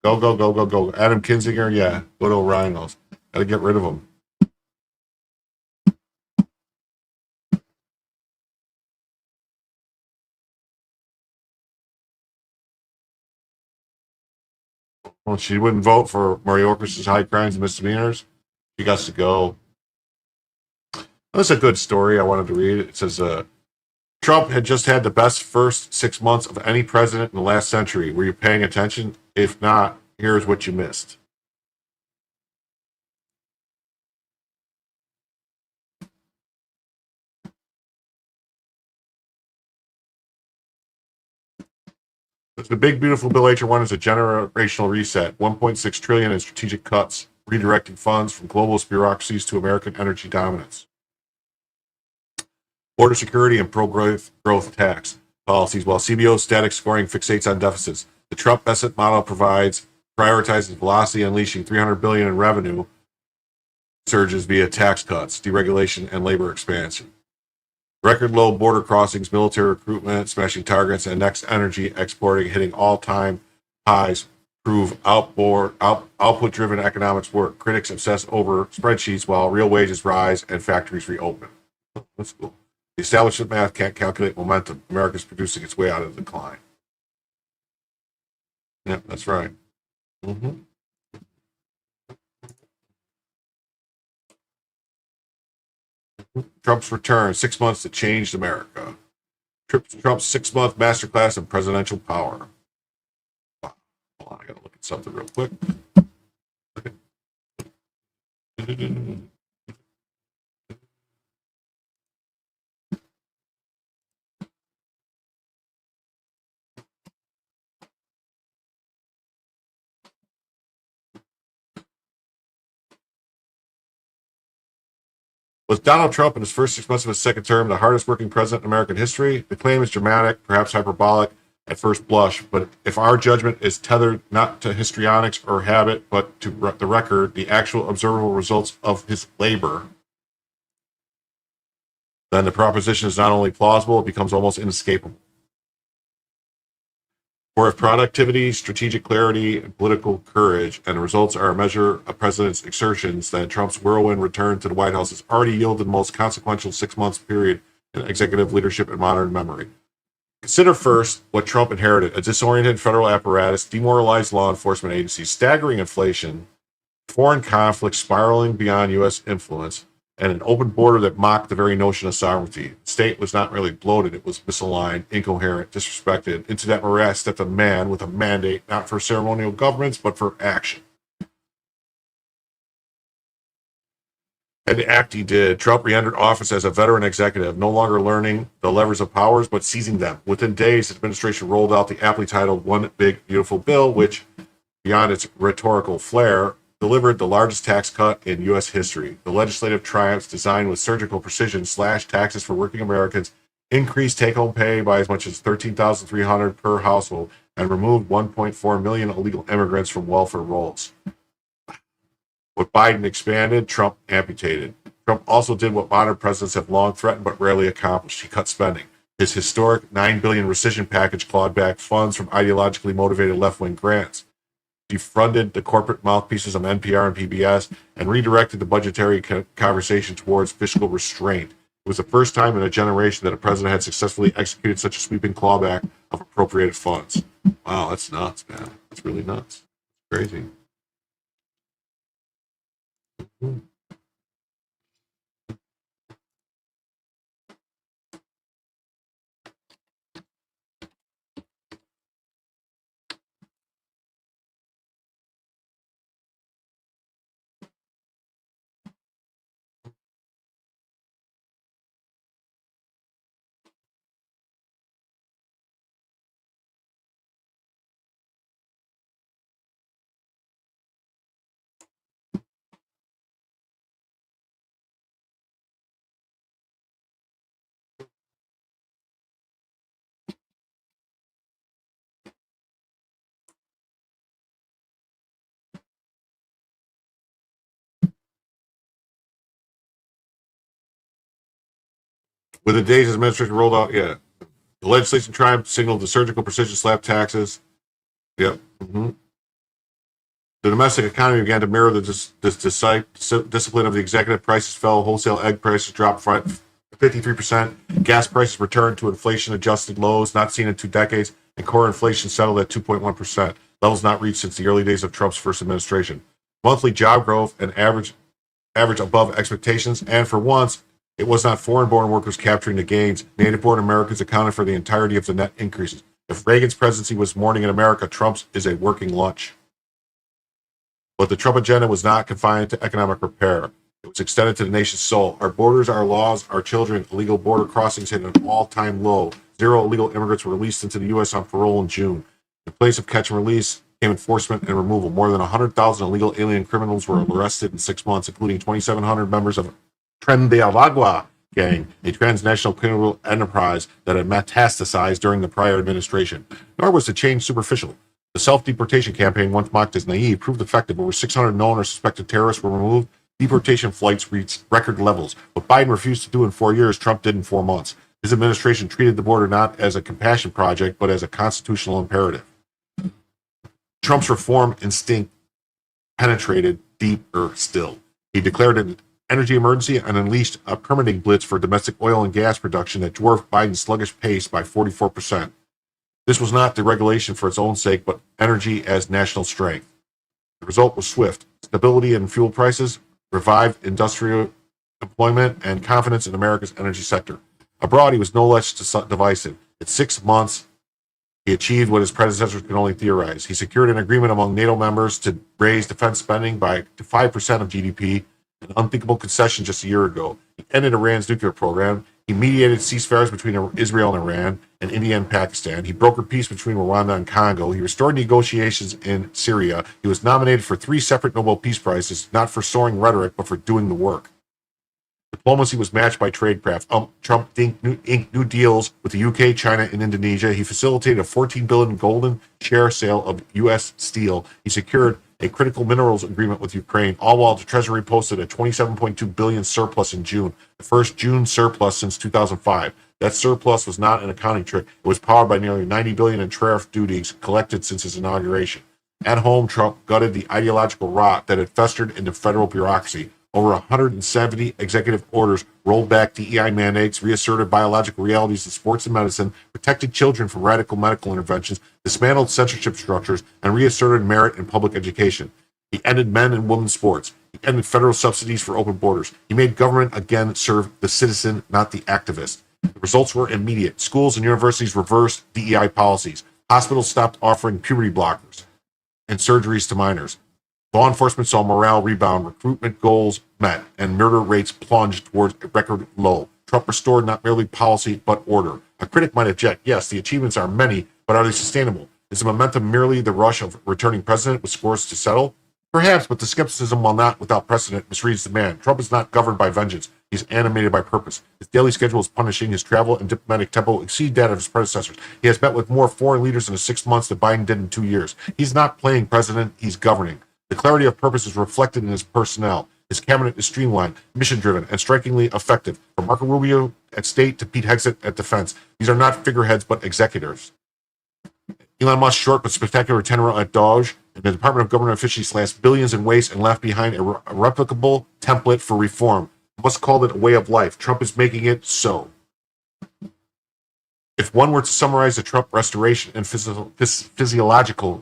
[SPEAKER 6] Go. Adam Kinzinger, yeah. Good old rhinos. Got to get rid of them. Well, she wouldn't vote for Mayorkas' high crimes and misdemeanors. She got to go. That's a good story I wanted to read. It says, Trump had just had the best first 6 months of any president in the last century. Were you paying attention? If not, here's what you missed. The big beautiful bill HR1 is a generational reset. 1.6 trillion in strategic cuts, redirecting funds from globalist bureaucracies to American energy dominance. Border security and pro-growth tax policies, while CBO's static scoring fixates on deficits. The Trump Besant model prioritizes velocity, unleashing $300 billion in revenue surges via tax cuts, deregulation, and labor expansion. Record low border crossings, military recruitment, smashing targets, and next energy exporting hitting all-time highs prove output-driven economics work. Critics obsess over spreadsheets while real wages rise and factories reopen. That's cool. The establishment math can't calculate momentum. America's producing its way out of decline. Yep, that's right. Trump's return, 6 months that changed America. Trump's 6-month masterclass in presidential power. Hold on, I gotta look at something real quick. Was Donald Trump in his first 6 months of his second term the hardest working president in American history? The claim is dramatic, perhaps hyperbolic at first blush, but if our judgment is tethered not to histrionics or habit, but to the record, the actual observable results of his labor, then the proposition is not only plausible, it becomes almost inescapable. For if productivity, strategic clarity, and political courage, and the results are a measure of president's exertions, then Trump's whirlwind return to the White House has already yielded the most consequential 6 months period in executive leadership in modern memory. Consider first what Trump inherited: a disoriented federal apparatus, demoralized law enforcement agencies, staggering inflation, foreign conflicts spiraling beyond U.S. influence, and an open border that mocked the very notion of sovereignty. The state was not really bloated, it was misaligned, incoherent, disrespected. Into that morass stepped a man with a mandate not for ceremonial governments, but for action. And the act he did, Trump re-entered office as a veteran executive, no longer learning the levers of powers, but seizing them. Within days, his administration rolled out the aptly titled One Big Beautiful Bill, which, beyond its rhetorical flair, delivered the largest tax cut in U.S. history. The legislative triumphs, designed with surgical precision, slashed taxes for working Americans, increased take-home pay by as much as $13,300 per household, and removed 1.4 million illegal immigrants from welfare rolls. What Biden expanded, Trump amputated. Trump also did what modern presidents have long threatened but rarely accomplished. He cut spending. His historic $9 billion rescission package clawed back funds from ideologically motivated left-wing grants, defunded the corporate mouthpieces of NPR and PBS, and redirected the budgetary conversation towards fiscal restraint. It was the first time in a generation that a president had successfully executed such a sweeping clawback of appropriated funds. Wow, that's nuts, man. That's really nuts. Crazy. Within days, his administration rolled out, the legislation triumph signaled the surgical precision slap taxes. Yep. The domestic economy began to mirror the discipline of the executive. Prices fell, wholesale egg prices dropped 53%, gas prices returned to inflation-adjusted lows not seen in 2 decades, and core inflation settled at 2.1%, levels not reached since the early days of Trump's first administration. Monthly job growth and average above expectations, and for once, it was not foreign-born workers capturing the gains. Native-born Americans accounted for the entirety of the net increases. If Reagan's presidency was morning in America, Trump's is a working lunch. But the Trump agenda was not confined to economic repair. It was extended to the nation's soul. Our borders, our laws, our children, illegal border crossings hit an all-time low. 0 illegal immigrants were released into the U.S. on parole in June. In place of catch and release came enforcement and removal. More than 100,000 illegal alien criminals were arrested in 6 months, including 2,700 members of Tren de Agua gang, a transnational criminal enterprise that had metastasized during the prior administration. Nor was the change superficial. The self-deportation campaign, once mocked as naive, proved effective. Over 600 known or suspected terrorists were removed. Deportation flights reached record levels. What Biden refused to do in 4 years, Trump did in 4 months. His administration treated the border not as a compassion project, but as a constitutional imperative. Trump's reform instinct penetrated deeper still. He declared an energy emergency and unleashed a permitting blitz for domestic oil and gas production that dwarfed Biden's sluggish pace by 44%. This was not deregulation for its own sake, but energy as national strength. The result was swift. Stability in fuel prices, revived industrial employment, and confidence in America's energy sector. Abroad, he was no less divisive. In 6 months, He achieved what his predecessors could only theorize. He secured an agreement among NATO members to raise defense spending to 5% of GDP, an unthinkable concession just a year ago. He ended Iran's nuclear program. He mediated ceasefires between Israel and Iran and India and Pakistan. He brokered peace between Rwanda and Congo. He restored negotiations in Syria. He was nominated for 3 separate Nobel Peace Prizes, not for soaring rhetoric, but for doing the work. Diplomacy was matched by tradecraft. Trump inked new deals with the UK, China, and Indonesia. He facilitated a $14 billion golden share sale of U.S. steel. He secured a critical minerals agreement with Ukraine, all while the Treasury posted a $27.2 billion surplus in June, the first June surplus since 2005. That surplus was not an accounting trick. It was powered by nearly $90 billion in tariff duties collected since his inauguration. At home, Trump gutted the ideological rot that had festered into federal bureaucracy. Over 170 executive orders rolled back DEI mandates, reasserted biological realities in sports and medicine, protected children from radical medical interventions, dismantled censorship structures, and reasserted merit in public education. He ended men and women's sports. He ended federal subsidies for open borders. He made government again serve the citizen, not the activist. The results were immediate. Schools and universities reversed DEI policies. Hospitals stopped offering puberty blockers and surgeries to minors. Law enforcement saw morale rebound, recruitment goals met, and murder rates plunged towards a record low. Trump restored not merely policy, but order. A critic might object, yes, the achievements are many, but are they sustainable? Is the momentum merely the rush of a returning president with scores to settle? Perhaps, but the skepticism, while not without precedent, misreads the man. Trump is not governed by vengeance. He's animated by purpose. His daily schedule is punishing. His travel and diplomatic tempo exceed that of his predecessors. He has met with more foreign leaders in 6 months than Biden did in 2 years. He's not playing president, he's governing. The clarity of purpose is reflected in his personnel. His cabinet is streamlined, mission-driven, and strikingly effective. From Marco Rubio at State to Pete Hegseth at Defense. These are not figureheads, but executors. Elon Musk's short but spectacular tenure at Doge and the Department of Government Efficiency slashed billions in waste and left behind a replicable template for reform. Musk called it a way of life. Trump is making it so. If one were to summarize the Trump restoration in philosophical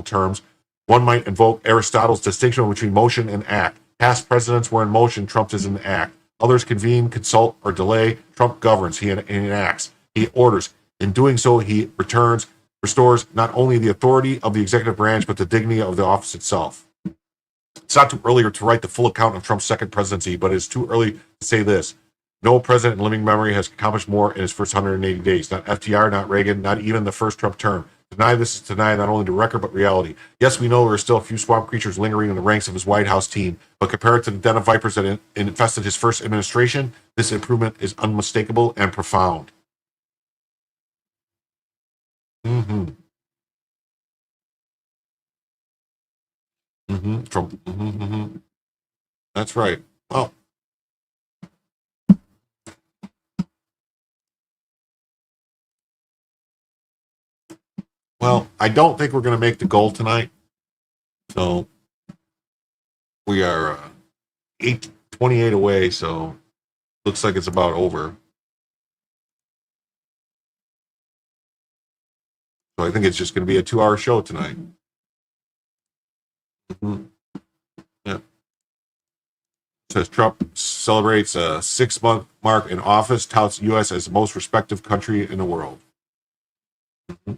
[SPEAKER 6] terms, one might invoke Aristotle's distinction between motion and act. Past presidents were in motion, Trump is in act. Others convene, consult, or delay. Trump governs, he enacts, he orders. In doing so, he restores not only the authority of the executive branch, but the dignity of the office itself. It's not too early to write the full account of Trump's second presidency, but it's too early to say this. No president in living memory has accomplished more in his first 180 days. Not FDR, not Reagan, not even the first Trump term. Deny this is to deny not only the record, but reality. Yes, we know there are still a few swamp creatures lingering in the ranks of his White House team, but compared to the den of vipers that infested his first administration, this improvement is unmistakable and profound. Trump. That's right. Well, I don't think we're going to make the goal tonight. So we are 8:28 away, so looks like it's about over. So I think it's just going to be a 2-hour show tonight. Yeah. It says Trump celebrates a 6-month mark in office, touts U.S. as the most respected country in the world. No.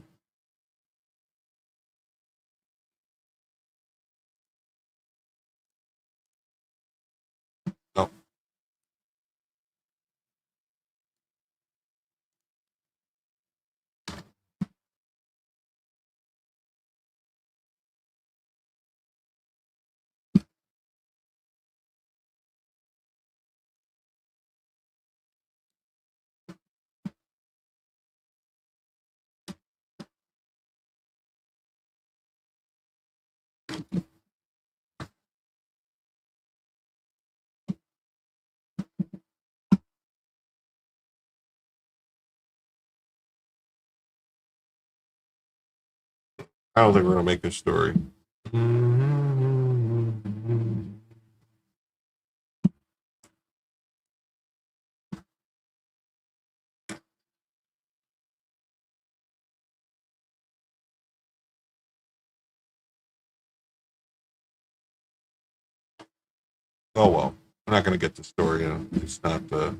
[SPEAKER 6] I don't think we're going to make this story. Oh, well, we're not going to get the story. It's not the...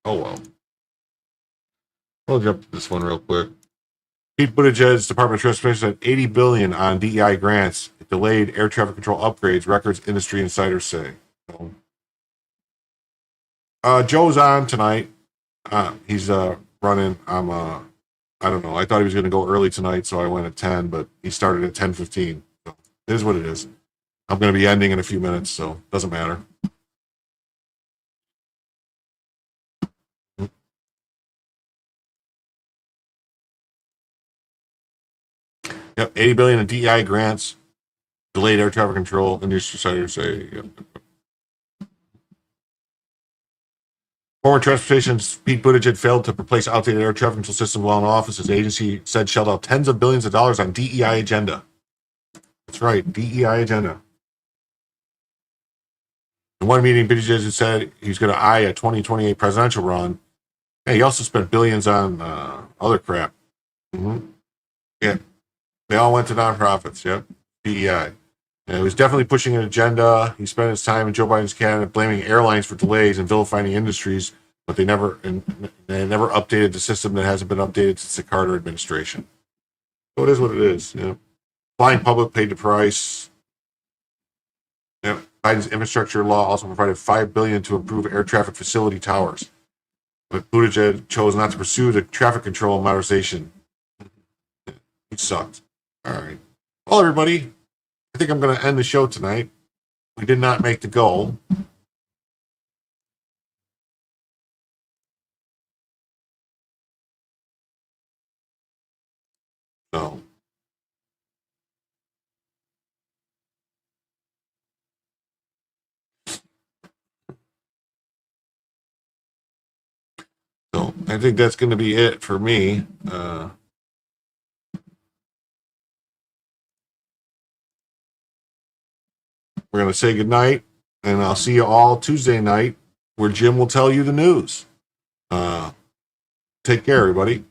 [SPEAKER 6] Oh well. We'll jump to this one real quick. Pete Buttigieg's Department of Transportation spent $80 billion on DEI grants. It delayed air traffic control upgrades, records industry insiders say. So, Joe's on tonight. He's running. I don't know. I thought he was going to go early tonight, so I went at 10, but he started at 10:15. So it is what it is. I'm going to be ending in a few minutes, so it doesn't matter. Yep, $80 billion in DEI grants, delayed air traffic control, industry insiders say. Yep. Former Transportation's Pete Buttigieg failed to replace outdated air traffic control systems while in office. His agency said shelled out tens of billions of dollars on DEI agenda. That's right, DEI agenda. In one meeting, Buttigieg said he's going to eye a 2028 presidential run. Hey, he also spent billions on other crap. Mm-hmm. Yeah. They all went to nonprofits, yep. DEI. And he was definitely pushing an agenda. He spent his time in Joe Biden's cabinet blaming airlines for delays and vilifying industries, but they never updated the system that hasn't been updated since the Carter administration. So it is what it is. Yeah. Flying public paid the price. Yeah. Biden's infrastructure law also provided $5 billion to improve air traffic facility towers. But Buttigieg chose not to pursue the traffic control modernization. He sucked. All right. Well, everybody, I think I'm going to end the show tonight. We did not make the goal. So. So I think that's going to be it for me. We're going to say goodnight, and I'll see you all Tuesday night where Jim will tell you the news. Take care, everybody.